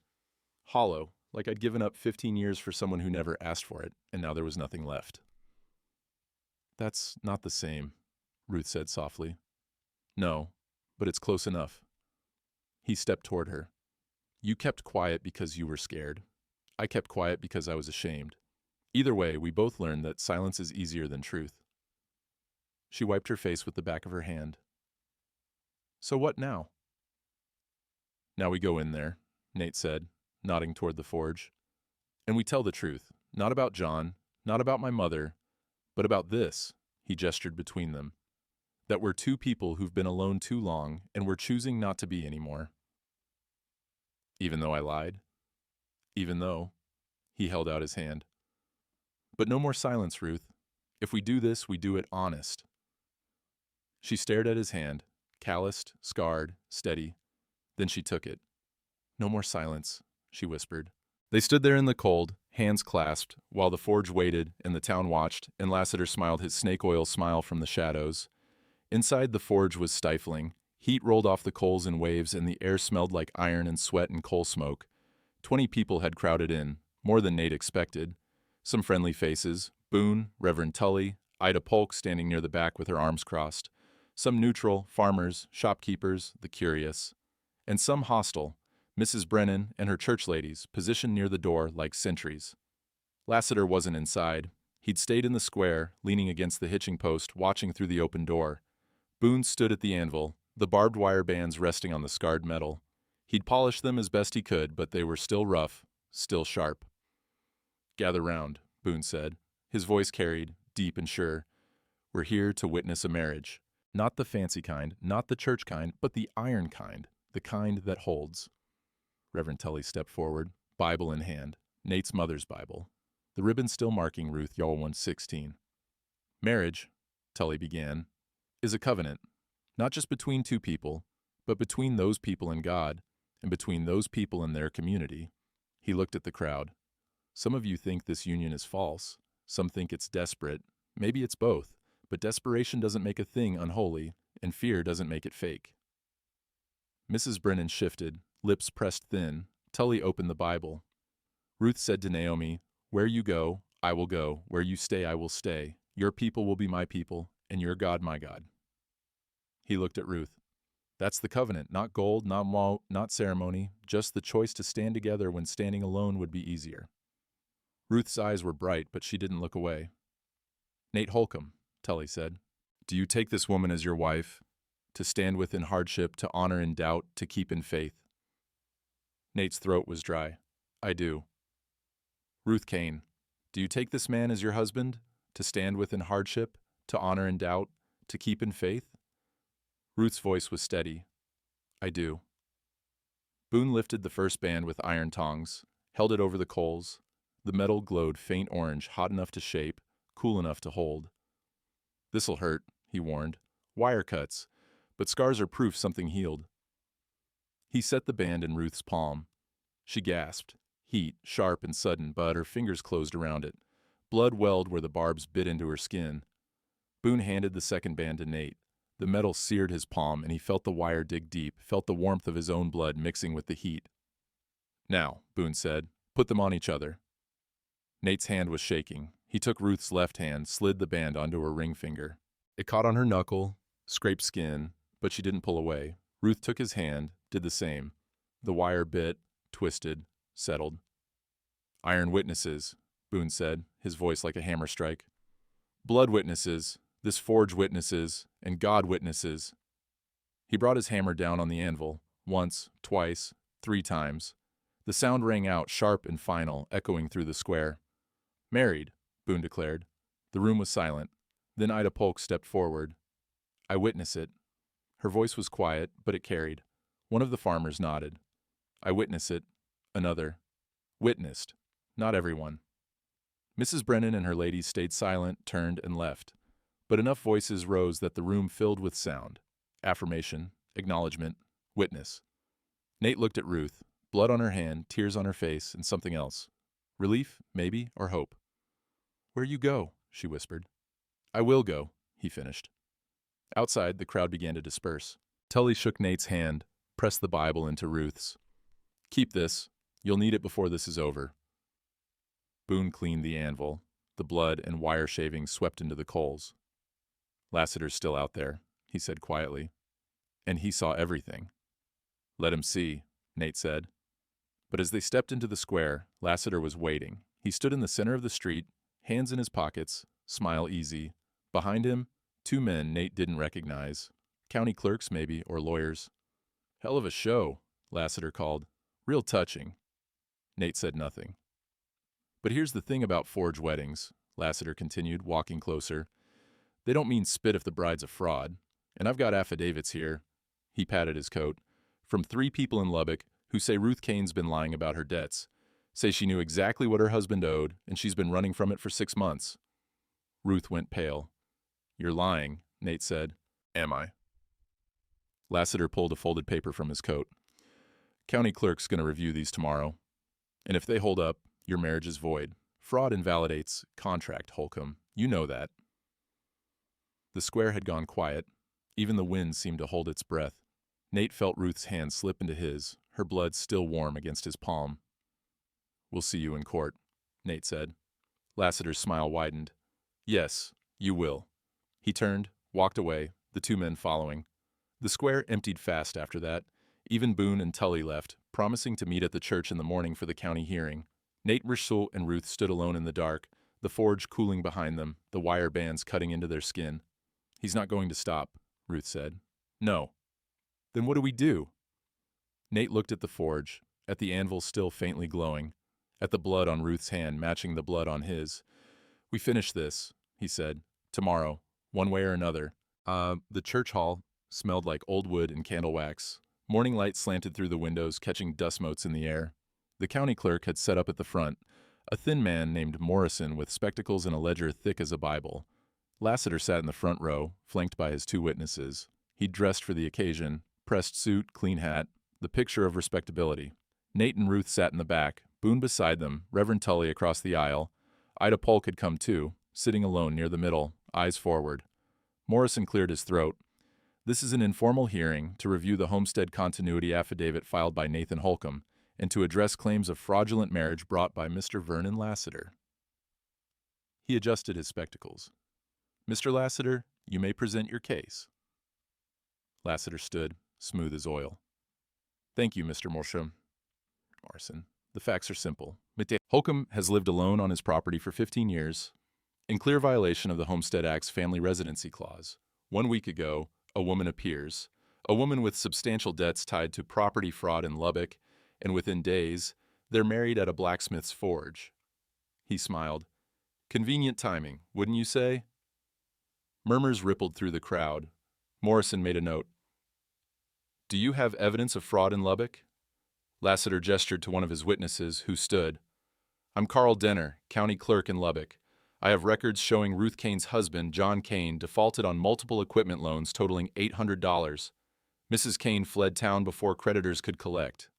Hollow, like I'd given up 15 years for someone who never asked for it, and now there was nothing left. That's not the same, Ruth said softly. No, but it's close enough. He stepped toward her. You kept quiet because you were scared. I kept quiet because I was ashamed. Either way, we both learned that silence is easier than truth. She wiped her face with the back of her hand. So what now? Now we go in there, Nate said, nodding toward the forge. And we tell the truth, not about John, not about my mother, but about this, he gestured between them, that we're two people who've been alone too long and we're choosing not to be anymore. Even though I lied? Even though? He held out his hand. But no more silence, Ruth. If we do this, we do it honest. She stared at his hand, calloused, scarred, steady. Then she took it. No more silence, she whispered. They stood there in the cold, hands clasped, while the forge waited and the town watched, and Lassiter smiled his snake oil smile from the shadows. Inside, the forge was stifling. Heat rolled off the coals in waves, and the air smelled like iron and sweat and coal smoke. 20 people had crowded in, more than Nate expected. Some friendly faces, Boone, Reverend Tully, Ida Polk standing near the back with her arms crossed. Some neutral, farmers, shopkeepers, the curious. And some hostile, Mrs. Brennan and her church ladies, positioned near the door like sentries. Lassiter wasn't inside. He'd stayed in the square, leaning against the hitching post, watching through the open door. Boone stood at the anvil, the barbed wire bands resting on the scarred metal. He'd polished them as best he could, but they were still rough, still sharp. Gather round, Boone said. His voice carried, deep and sure. We're here to witness a marriage. Not the fancy kind, not the church kind, but the iron kind, the kind that holds. Reverend Tully stepped forward, Bible in hand, Nate's mother's Bible, the ribbon still marking Ruth Yarl 116. Marriage, Tully began, is a covenant, not just between two people, but between those people and God, and between those people and their community. He looked at the crowd. Some of you think this union is false. Some think it's desperate. Maybe it's both, but desperation doesn't make a thing unholy, and fear doesn't make it fake. Mrs. Brennan shifted, lips pressed thin. Tully opened the Bible. Ruth said to Naomi, "Where you go, I will go. Where you stay, I will stay. Your people will be my people, and your God my God." He looked at Ruth. That's the covenant, not gold, not ceremony, just the choice to stand together when standing alone would be easier. Ruth's eyes were bright, but she didn't look away. "Nate Holcomb," Tully said, "do you take this woman as your wife, to stand with in hardship, to honor in doubt, to keep in faith?" Nate's throat was dry. "I do." Ruth Kane, do you take this man as your husband, to stand with in hardship, to honor in doubt, to keep in faith? Ruth's voice was steady. "I do." Boone lifted the first band with iron tongs, held it over the coals. The metal glowed faint orange, hot enough to shape, cool enough to hold. "This'll hurt," he warned. "Wire cuts, but scars are proof something healed." He set the band in Ruth's palm. She gasped. Heat, sharp and sudden, but her fingers closed around it. Blood welled where the barbs bit into her skin. Boone handed the second band to Nate. The metal seared his palm, and he felt the wire dig deep, felt the warmth of his own blood mixing with the heat. "Now," Boone said, "put them on each other." Nate's hand was shaking. He took Ruth's left hand, slid the band onto her ring finger. It caught on her knuckle, scraped skin, but she didn't pull away. Ruth took his hand, did the same. The wire bit, twisted, settled. "Iron witnesses," Boone said, his voice like a hammer strike. "Blood witnesses, this forge witnesses, and God witnesses." He brought his hammer down on the anvil, once, twice, 3 times. The sound rang out, sharp and final, echoing through the square. "Married," Boone declared. The room was silent. Then Ida Polk stepped forward. "I witness it." Her voice was quiet, but it carried. One of the farmers nodded. "I witness it." Another. "Witnessed." Not everyone. Mrs. Brennan and her ladies stayed silent, turned, and left. But enough voices rose that the room filled with sound. Affirmation, acknowledgement, witness. Nate looked at Ruth, blood on her hand, tears on her face, and something else. Relief, maybe, or hope. "Where you go?" she whispered. "I will go," he finished. Outside, the crowd began to disperse. Tully shook Nate's hand, pressed the Bible into Ruth's. "Keep this. You'll need it before this is over." Boone cleaned the anvil. The blood and wire shavings swept into the coals. "Lassiter's still out there," he said quietly. "And he saw everything." "Let him see," Nate said. But as they stepped into the square, Lassiter was waiting. He stood in the center of the street, hands in his pockets, smile easy. Behind him, 2 men Nate didn't recognize. County clerks, maybe, or lawyers. "Hell of a show," Lassiter called. "Real touching." Nate said nothing. "But here's the thing about forge weddings," Lassiter continued, walking closer. "They don't mean spit if the bride's a fraud. And I've got affidavits here," he patted his coat, "from 3 people in Lubbock who say Ruth Kane's been lying about her debts, say she knew exactly what her husband owed, and she's been running from it for 6 months. Ruth went pale. "You're lying," Nate said. "Am I?" Lassiter pulled a folded paper from his coat. "County clerk's going to review these tomorrow. And if they hold up, your marriage is void. Fraud invalidates contract, Holcomb. You know that." The square had gone quiet. Even the wind seemed to hold its breath. Nate felt Ruth's hand slip into his, her blood still warm against his palm. "We'll see you in court," Nate said. Lassiter's smile widened. "Yes, you will." He turned, walked away, the 2 men following. The square emptied fast after that. Even Boone and Tully left, promising to meet at the church in the morning for the county hearing. Nate Rousseau and Ruth stood alone in the dark, the forge cooling behind them, the wire bands cutting into their skin. "He's not going to stop," Ruth said. "No." "Then what do we do?" Nate looked at the forge, at the anvil still faintly glowing, at the blood on Ruth's hand matching the blood on his. "We finish this," he said. "Tomorrow, one way or another. The church hall smelled like old wood and candle wax. Morning light slanted through the windows, catching dust motes in the air. The county clerk had set up at the front, a thin man named Morrison with spectacles and a ledger thick as a Bible. Lassiter sat in the front row, flanked by his two witnesses. He'd dressed for the occasion, pressed suit, clean hat, the picture of respectability. Nate and Ruth sat in the back, Boone beside them, Reverend Tully across the aisle. Ida Polk had come too, sitting alone near the middle, eyes forward. Morrison cleared his throat. This is an informal hearing to review the homestead continuity affidavit filed by Nathan Holcomb and to address claims of fraudulent marriage brought by Mr. Vernon Lassiter. He adjusted his spectacles. Mr. Lassiter, you may present your case. Lassiter stood, smooth as oil. Thank you, Mr. Morrison. The facts are simple. Holcomb has lived alone on his property for 15 years, in clear violation of the Homestead Act's family residency clause. 1 week ago, a woman appears, a woman with substantial debts tied to property fraud in Lubbock, and within days, they're married at a blacksmith's forge. He smiled. Convenient timing, wouldn't you say? Murmurs rippled through the crowd. Morrison made a note. Do you have evidence of fraud in Lubbock? Lassiter gestured to one of his witnesses, who stood. I'm Carl Denner, county clerk in Lubbock. I have records showing Ruth Kane's husband, John Kane, defaulted on multiple equipment loans totaling $800. Mrs. Kane fled town before creditors could collect.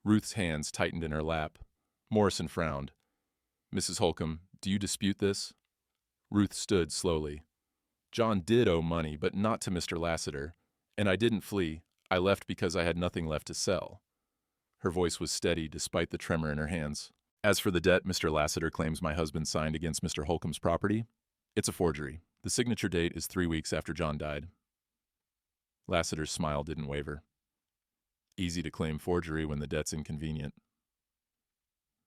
Ruth's hands tightened in her lap. Morrison frowned. Mrs. Holcomb, do you dispute this? Ruth stood slowly. John did owe money, but not to Mr. Lassiter. And I didn't flee. I left because I had nothing left to sell. Her voice was steady despite the tremor in her hands. As for the debt Mr. Lassiter claims my husband signed against Mr. Holcomb's property, it's a forgery. The signature date is 3 weeks after John died. Lassiter's smile didn't waver. Easy to claim forgery when the debt's inconvenient.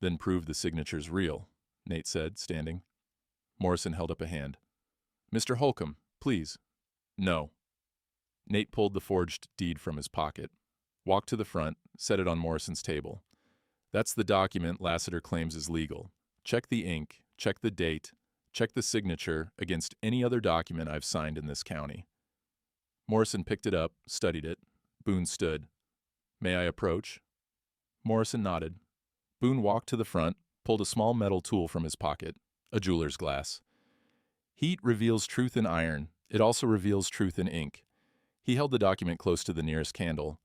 Then prove the signature's real, Nate said, standing. Morrison held up a hand. Mr. Holcomb, please. No. Nate pulled the forged deed from his pocket, walked to the front, set it on Morrison's table. That's the document Lassiter claims is legal. Check the ink, check the date, check the signature against any other document I've signed in this county. Morrison picked it up, studied it. Boone stood. May I approach? Morrison nodded. Boone walked to the front, pulled a small metal tool from his pocket, a jeweler's glass. Heat reveals truth in iron. It also reveals truth in ink. He held the document close to the nearest candle.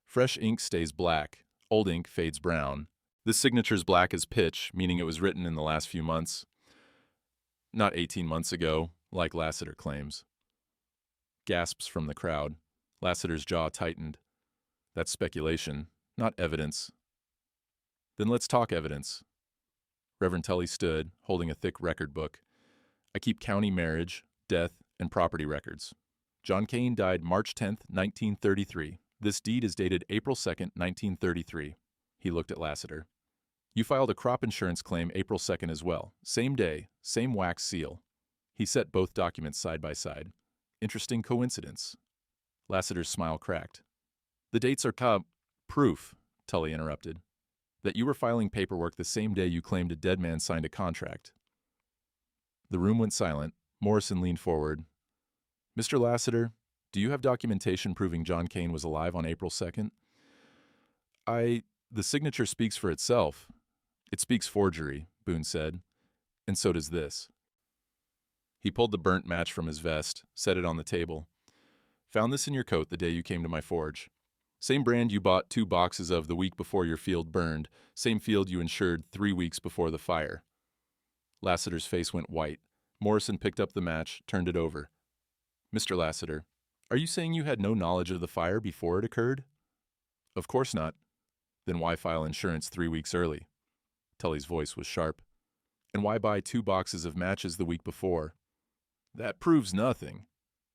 Fresh ink stays black. Old ink fades brown. This signature's black as pitch, meaning it was written in the last few months. Not 18 months ago, like Lassiter claims. Gasps from the crowd. Lassiter's jaw tightened. That's speculation, not evidence. Then let's talk evidence. Reverend Tully stood, holding a thick record book. I keep county marriage, death, and property records. John Kane died March 10th, 1933. This deed is dated April 2nd, 1933. He looked at Lassiter. You filed a crop insurance claim April 2nd as well. Same day, same wax seal. He set both documents side by side. Interesting coincidence. Lassiter's smile cracked. The dates are proof, Tully interrupted, that you were filing paperwork the same day you claimed a dead man signed a contract. The room went silent. Morrison leaned forward. Mr. Lassiter, do you have documentation proving John Kane was alive on April 2nd? The signature speaks for itself. It speaks forgery, Boone said, and so does this. He pulled the burnt match from his vest, set it on the table. Found this in your coat the day you came to my forge. Same brand you bought 2 boxes of the week before your field burned, same field you insured 3 weeks before the fire. Lassiter's face went white. Morrison picked up the match, turned it over. Mr. Lassiter, are you saying you had no knowledge of the fire before it occurred? Of course not. Then why file insurance 3 weeks early? Tully's voice was sharp. And why buy 2 boxes of matches the week before? That proves nothing.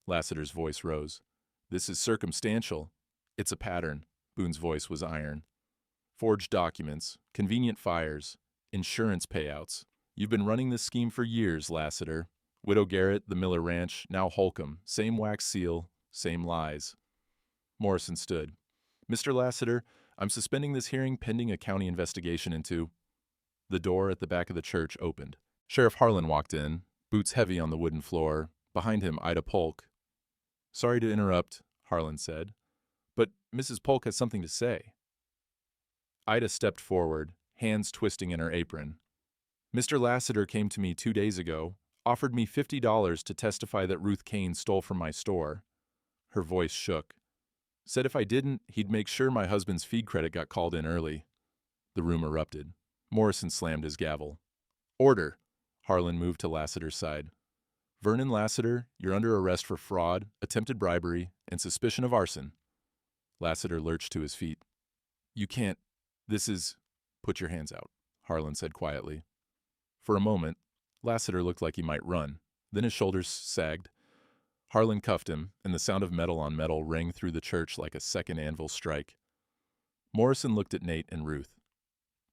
Lassiter's voice rose. This is circumstantial. It's a pattern. Boone's voice was iron. Forged documents, convenient fires, insurance payouts. You've been running this scheme for years, Lassiter. Widow Garrett, the Miller Ranch, now Holcomb. Same wax seal, same lies. Morrison stood. Mr. Lassiter, I'm suspending this hearing pending a county investigation into... The door at the back of the church opened. Sheriff Harlan walked in, boots heavy on the wooden floor, Behind him, Ida Polk. "Sorry to interrupt," Harlan said, "but Mrs. Polk has something to say." Ida stepped forward, hands twisting in her apron. "Mr. Lassiter came to me 2 days ago, offered me $50 to testify that Ruth Kane stole from my store." Her voice shook. "Said if I didn't, he'd make sure my husband's feed credit got called in early." The room erupted. Morrison slammed his gavel. "Order!" Harlan moved to Lassiter's side. "Vernon Lassiter, you're under arrest for fraud, attempted bribery, and suspicion of arson." Lassiter lurched to his feet. "You can't. This is—" "Put your hands out," Harlan said quietly. For a moment, Lassiter looked like he might run. Then his shoulders sagged. Harlan cuffed him, and the sound of metal on metal rang through the church like a second anvil strike. Morrison looked at Nate and Ruth.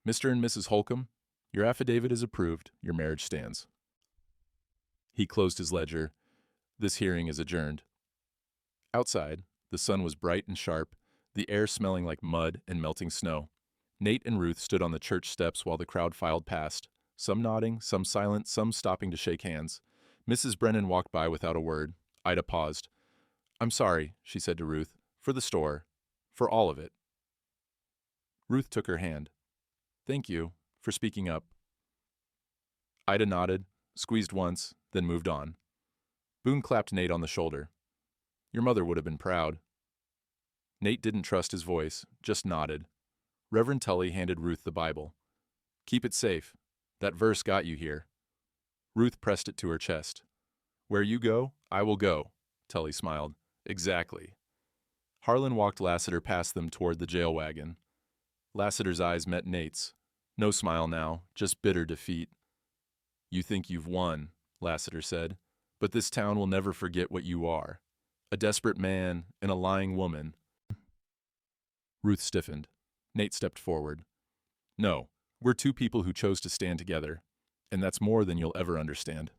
"Mr. and Mrs. Holcomb, your affidavit is approved. Your marriage stands." He closed his ledger. "This hearing is adjourned." Outside, the sun was bright and sharp, the air smelling like mud and melting snow. Nate and Ruth stood on the church steps while the crowd filed past, some nodding, some silent, some stopping to shake hands. Mrs. Brennan walked by without a word. Ida paused. "I'm sorry," she said to Ruth, "for the store, for all of it." Ruth took her hand. "Thank you for speaking up." Ida nodded, squeezed once, then moved on. Boone clapped Nate on the shoulder. "Your mother would have been proud." Nate didn't trust his voice, just nodded. Reverend Tully handed Ruth the Bible. "Keep it safe. That verse got you here." Ruth pressed it to her chest. "Where you go, I will go," Tully smiled. "Exactly." Harlan walked Lassiter past them toward the jail wagon. Lassiter's eyes met Nate's. No smile now, just bitter defeat. "You think you've won," Lassiter said, "but this town will never forget what you are. A desperate man and a lying woman." Ruth stiffened. Nate stepped forward. "No, we're two people who chose to stand together, and that's more than you'll ever understand."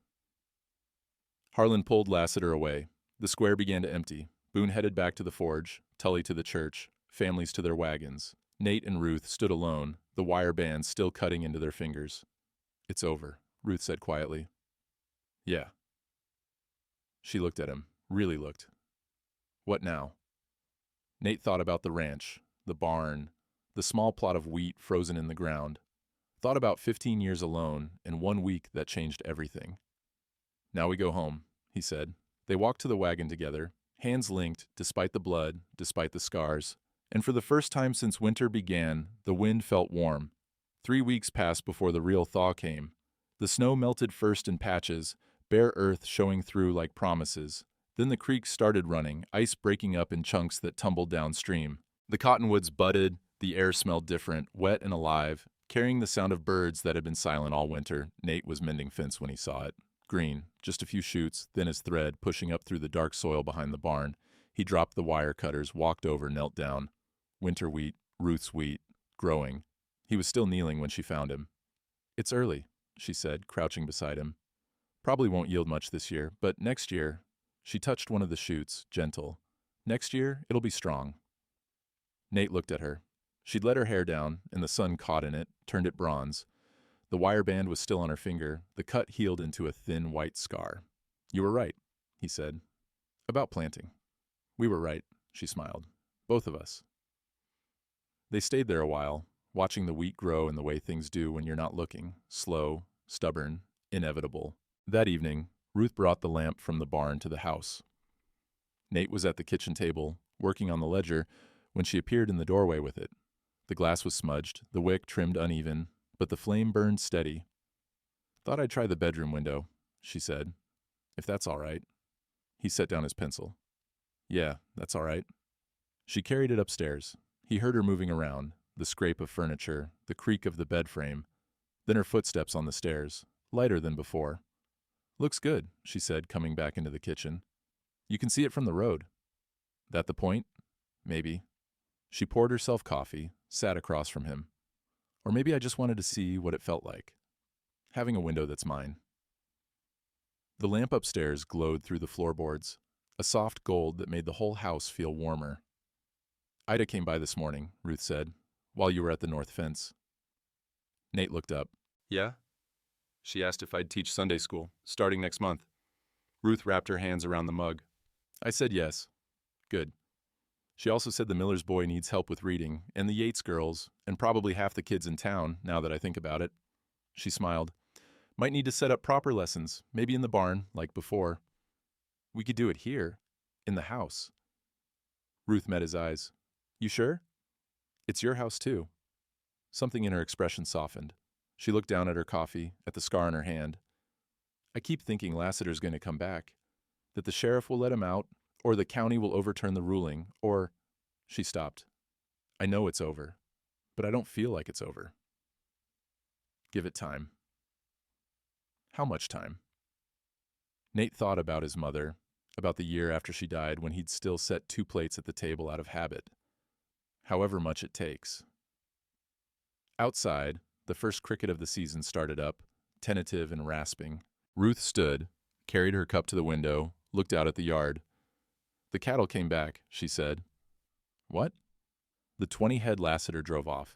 Harlan pulled Lassiter away. The square began to empty. Boone headed back to the forge, Tully to the church, families to their wagons. Nate and Ruth stood alone, the wire bands still cutting into their fingers. "It's over," Ruth said quietly. "Yeah." She looked at him, really looked. "What now?" Nate thought about the ranch, the barn, the small plot of wheat frozen in the ground. Thought about 15 years alone and 1 week that changed everything. "Now we go home," he said. They walked to the wagon together, hands linked despite the blood, despite the scars. And for the first time since winter began, the wind felt warm. 3 weeks passed before the real thaw came. The snow melted first in patches, bare earth showing through like promises. Then the creek started running, ice breaking up in chunks that tumbled downstream. The cottonwoods budded, the air smelled different, wet and alive, carrying the sound of birds that had been silent all winter. Nate was mending fence when he saw it. Green, just a few shoots, thin as thread, pushing up through the dark soil behind the barn. He dropped the wire cutters, walked over, knelt down. Winter wheat, Ruth's wheat, growing. He was still kneeling when she found him. "It's early," she said, crouching beside him. "Probably won't yield much this year, but next year—" She touched one of the shoots, gentle. "Next year, it'll be strong." Nate looked at her. She'd let her hair down, and the sun caught in it, turned it bronze. The wire band was still on her finger, the cut healed into a thin white scar. "You were right," he said. "About planting." "We were right," she smiled. "Both of us." They stayed there a while, watching the wheat grow in the way things do when you're not looking, slow, stubborn, inevitable. That evening, Ruth brought the lamp from the barn to the house. Nate was at the kitchen table, working on the ledger, when she appeared in the doorway with it. The glass was smudged, the wick trimmed uneven, but the flame burned steady. "Thought I'd try the bedroom window," she said. "If that's all right." He set down his pencil. "Yeah, that's all right." She carried it upstairs. He heard her moving around, the scrape of furniture, the creak of the bed frame, then her footsteps on the stairs, lighter than before. "Looks good," she said, coming back into the kitchen. "You can see it from the road." "That the point?" "Maybe." She poured herself coffee, sat across from him. "Or maybe I just wanted to see what it felt like. Having a window that's mine." The lamp upstairs glowed through the floorboards, a soft gold that made the whole house feel warmer. "Ida came by this morning," Ruth said, "while you were at the north fence." Nate looked up. "Yeah?" She asked if I'd teach Sunday school, starting next month. Ruth wrapped her hands around the mug. I said yes. Good. She also said the Miller's boy needs help with reading, and the Yates girls, and probably half the kids in town, now that I think about it. She smiled. Might need to set up proper lessons, maybe in the barn, like before. We could do it here, in the house. Ruth met his eyes. You sure? It's your house, too. Something in her expression softened. She looked down at her coffee, at the scar on her hand. I keep thinking Lassiter's going to come back, that the sheriff will let him out, or the county will overturn the ruling, or... She stopped. I know it's over, but I don't feel like it's over. Give it time. How much time? Nate thought about his mother, about the year after she died when he'd still set 2 plates at the table out of habit. However much it takes. Outside, the first cricket of the season started up, tentative and rasping. Ruth stood, carried her cup to the window, looked out at the yard. The cattle came back, she said. What? The 20-head Lassiter drove off.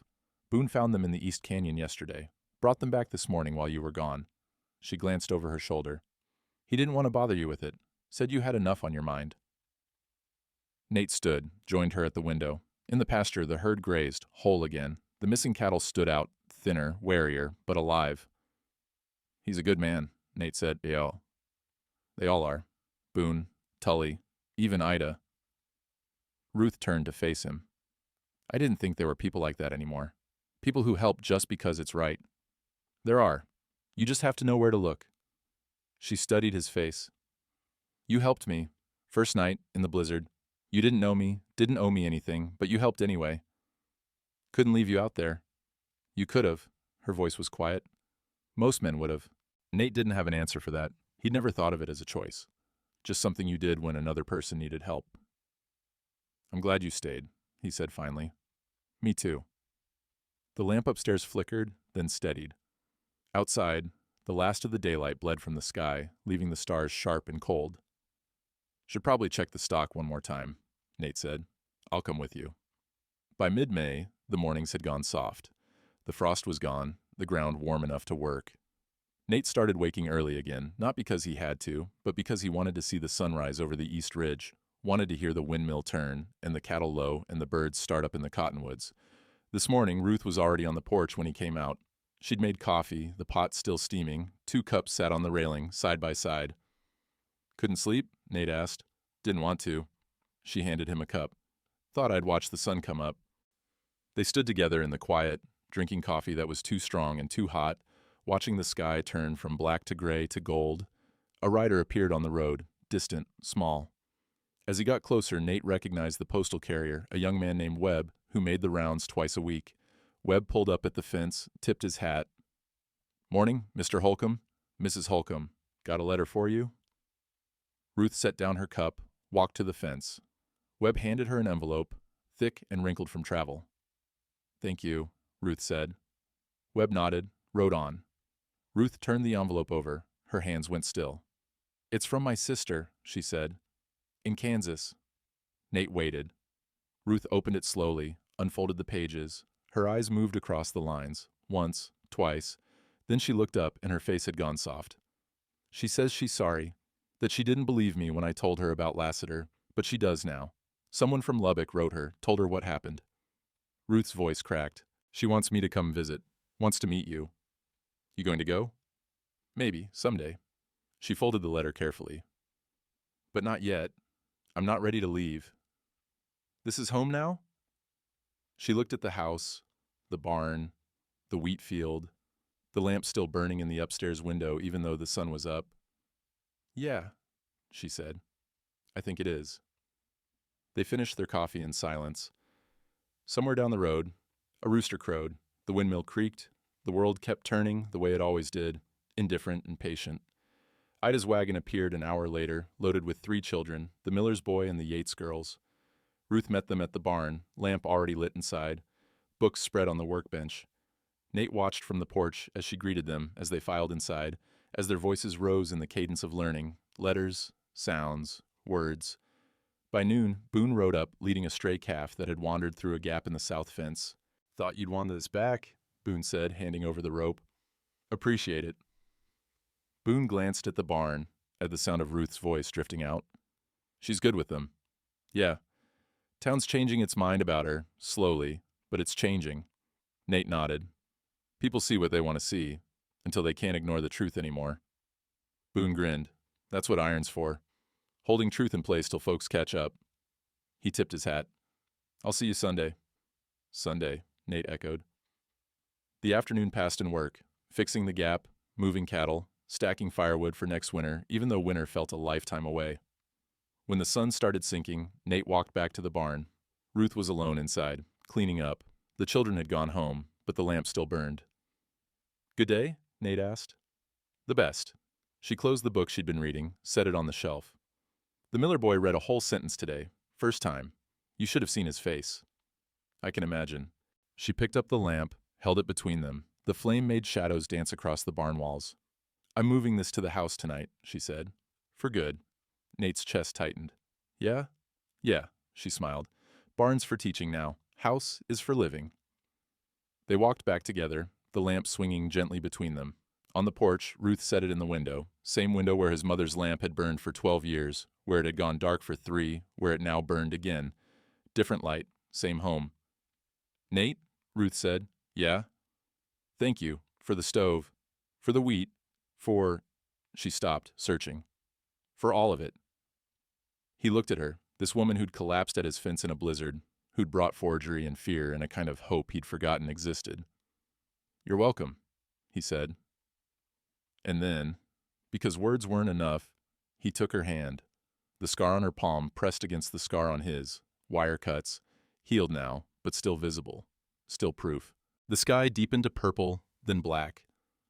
Boone found them in the East Canyon yesterday. Brought them back this morning while you were gone. She glanced over her shoulder. He didn't want to bother you with it. Said you had enough on your mind. Nate stood, joined her at the window. In the pasture, the herd grazed, whole again. The missing cattle stood out, thinner, warier, but alive. He's a good man, Nate said. They all are. Boone, Tully, even Ida. Ruth turned to face him. I didn't think there were people like that anymore. People who help just because it's right. There are. You just have to know where to look. She studied his face. You helped me. First night, in the blizzard. You didn't know me, didn't owe me anything, but you helped anyway. Couldn't leave you out there. You could have. Her voice was quiet. Most men would have. Nate didn't have an answer for that. He'd never thought of it as a choice. Just something you did when another person needed help. I'm glad you stayed, he said finally. Me too. The lamp upstairs flickered, then steadied. Outside, the last of the daylight bled from the sky, leaving the stars sharp and cold. Should probably check the stock one more time, Nate said. I'll come with you. By mid-May, the mornings had gone soft. The frost was gone, the ground warm enough to work. Nate started waking early again, not because he had to, but because he wanted to see the sunrise over the East Ridge, wanted to hear the windmill turn, and the cattle low, and the birds start up in the cottonwoods. This morning, Ruth was already on the porch when he came out. She'd made coffee, the pot still steaming. 2 cups sat on the railing, side by side. Couldn't sleep? Nate asked. Didn't want to. She handed him a cup. Thought I'd watch the sun come up. They stood together in the quiet, drinking coffee that was too strong and too hot, watching the sky turn from black to gray to gold. A rider appeared on the road, distant, small. As he got closer, Nate recognized the postal carrier, a young man named Webb, who made the rounds twice a week. Webb pulled up at the fence, tipped his hat. Morning, Mr. Holcomb. Mrs. Holcomb. Got a letter for you? Ruth set down her cup, walked to the fence. Webb handed her an envelope, thick and wrinkled from travel. Thank you, Ruth said. Webb nodded, wrote on. Ruth turned the envelope over. Her hands went still. It's from my sister, she said. In Kansas. Nate waited. Ruth opened it slowly, unfolded the pages. Her eyes moved across the lines, once, twice. Then she looked up and her face had gone soft. She says she's sorry, that she didn't believe me when I told her about Lassiter, but she does now. Someone from Lubbock wrote her, told her what happened. Ruth's voice cracked. She wants me to come visit, wants to meet you. You going to go? Maybe, someday. She folded the letter carefully. But not yet. I'm not ready to leave. This is home now? She looked at the house, the barn, the wheat field, the lamp still burning in the upstairs window even though the sun was up. Yeah, she said. I think it is. They finished their coffee in silence. Somewhere down the road, a rooster crowed, the windmill creaked, the world kept turning the way it always did, indifferent and patient. Ida's wagon appeared an hour later, loaded with 3 children, the Miller's boy and the Yates girls. Ruth met them at the barn, lamp already lit inside, books spread on the workbench. Nate watched from the porch as she greeted them as they filed inside, as their voices rose in the cadence of learning, letters, sounds, words. By noon, Boone rode up, leading a stray calf that had wandered through a gap in the south fence. Thought you'd want this back, Boone said, handing over the rope. Appreciate it. Boone glanced at the barn, at the sound of Ruth's voice drifting out. She's good with them. Yeah. Town's changing its mind about her, slowly, but it's changing. Nate nodded. People see what they want to see, until they can't ignore the truth anymore. Boone grinned. That's what iron's for. Holding truth in place till folks catch up. He tipped his hat. I'll see you Sunday. Sunday, Nate echoed. The afternoon passed in work, fixing the gap, moving cattle, stacking firewood for next winter, even though winter felt a lifetime away. When the sun started sinking, Nate walked back to the barn. Ruth was alone inside, cleaning up. The children had gone home, but the lamp still burned. Good day? Nate asked. The best. She closed the book she'd been reading, set it on the shelf. The Miller boy read a whole sentence today. First time. You should have seen his face. I can imagine. She picked up the lamp, held it between them. The flame made shadows dance across the barn walls. I'm moving this to the house tonight, she said. For good. Nate's chest tightened. Yeah? Yeah, she smiled. Barn's for teaching now. House is for living. They walked back together, the lamp swinging gently between them. On the porch, Ruth set it in the window, same window where his mother's lamp had burned for 12 years, where it had gone dark for 3, where it now burned again. Different light, same home. Nate? Ruth said. Yeah? Thank you. For the stove. For the wheat. For... She stopped, searching. For all of it. He looked at her, this woman who'd collapsed at his fence in a blizzard, who'd brought forgery and fear and a kind of hope he'd forgotten existed. You're welcome, he said. And then, because words weren't enough, he took her hand. The scar on her palm pressed against the scar on his, wire cuts, healed now, but still visible, still proof. The sky deepened to purple, then black.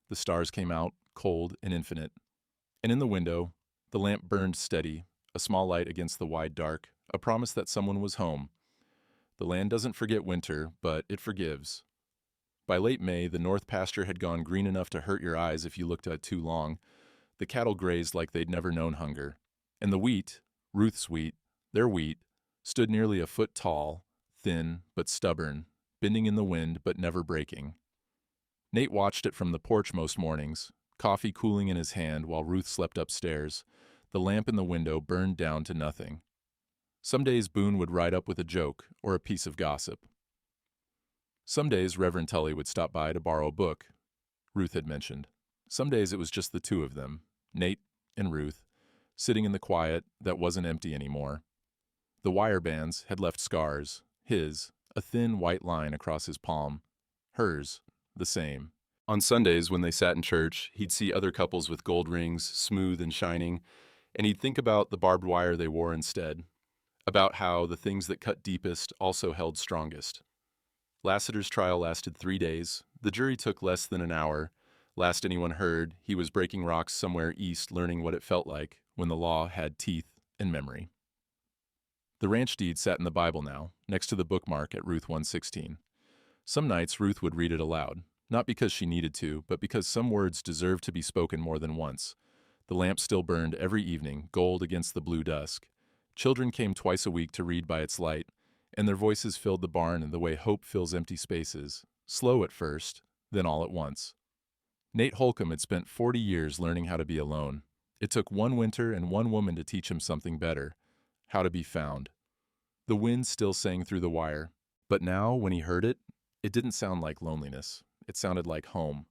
The stars came out, cold and infinite. And in the window, the lamp burned steady, a small light against the wide dark, a promise that someone was home. The land doesn't forget winter, but it forgives. By late May, the north pasture had gone green enough to hurt your eyes if you looked at it too long. The cattle grazed like they'd never known hunger. And the wheat, Ruth's wheat, their wheat, stood nearly a foot tall, thin but stubborn, bending in the wind but never breaking. Nate watched it from the porch most mornings, coffee cooling in his hand while Ruth slept upstairs. The lamp in the window burned down to nothing. Some days Boone would ride up with a joke or a piece of gossip. Some days Reverend Tully would stop by to borrow a book, Ruth had mentioned. Some days it was just the two of them, Nate and Ruth, sitting in the quiet that wasn't empty anymore. The wire bands had left scars, his, a thin white line across his palm, hers, the same. On Sundays when they sat in church, he'd see other couples with gold rings, smooth and shining, and he'd think about the barbed wire they wore instead, about how the things that cut deepest also held strongest. Lassiter's trial lasted 3 days. The jury took less than an hour. Last anyone heard, he was breaking rocks somewhere east learning what it felt like when the law had teeth and memory. The ranch deed sat in the Bible now, next to the bookmark at Ruth 116. Some nights Ruth would read it aloud, not because she needed to, but because some words deserved to be spoken more than once. The lamp still burned every evening, gold against the blue dusk. Children came twice a week to read by its light, and their voices filled the barn in the way hope fills empty spaces, slow at first, then all at once. Nate Holcomb had spent 40 years learning how to be alone. It took one winter and one woman to teach him something better, how to be found. The wind still sang through the wire, but now, when he heard it, it didn't sound like loneliness. It sounded like home.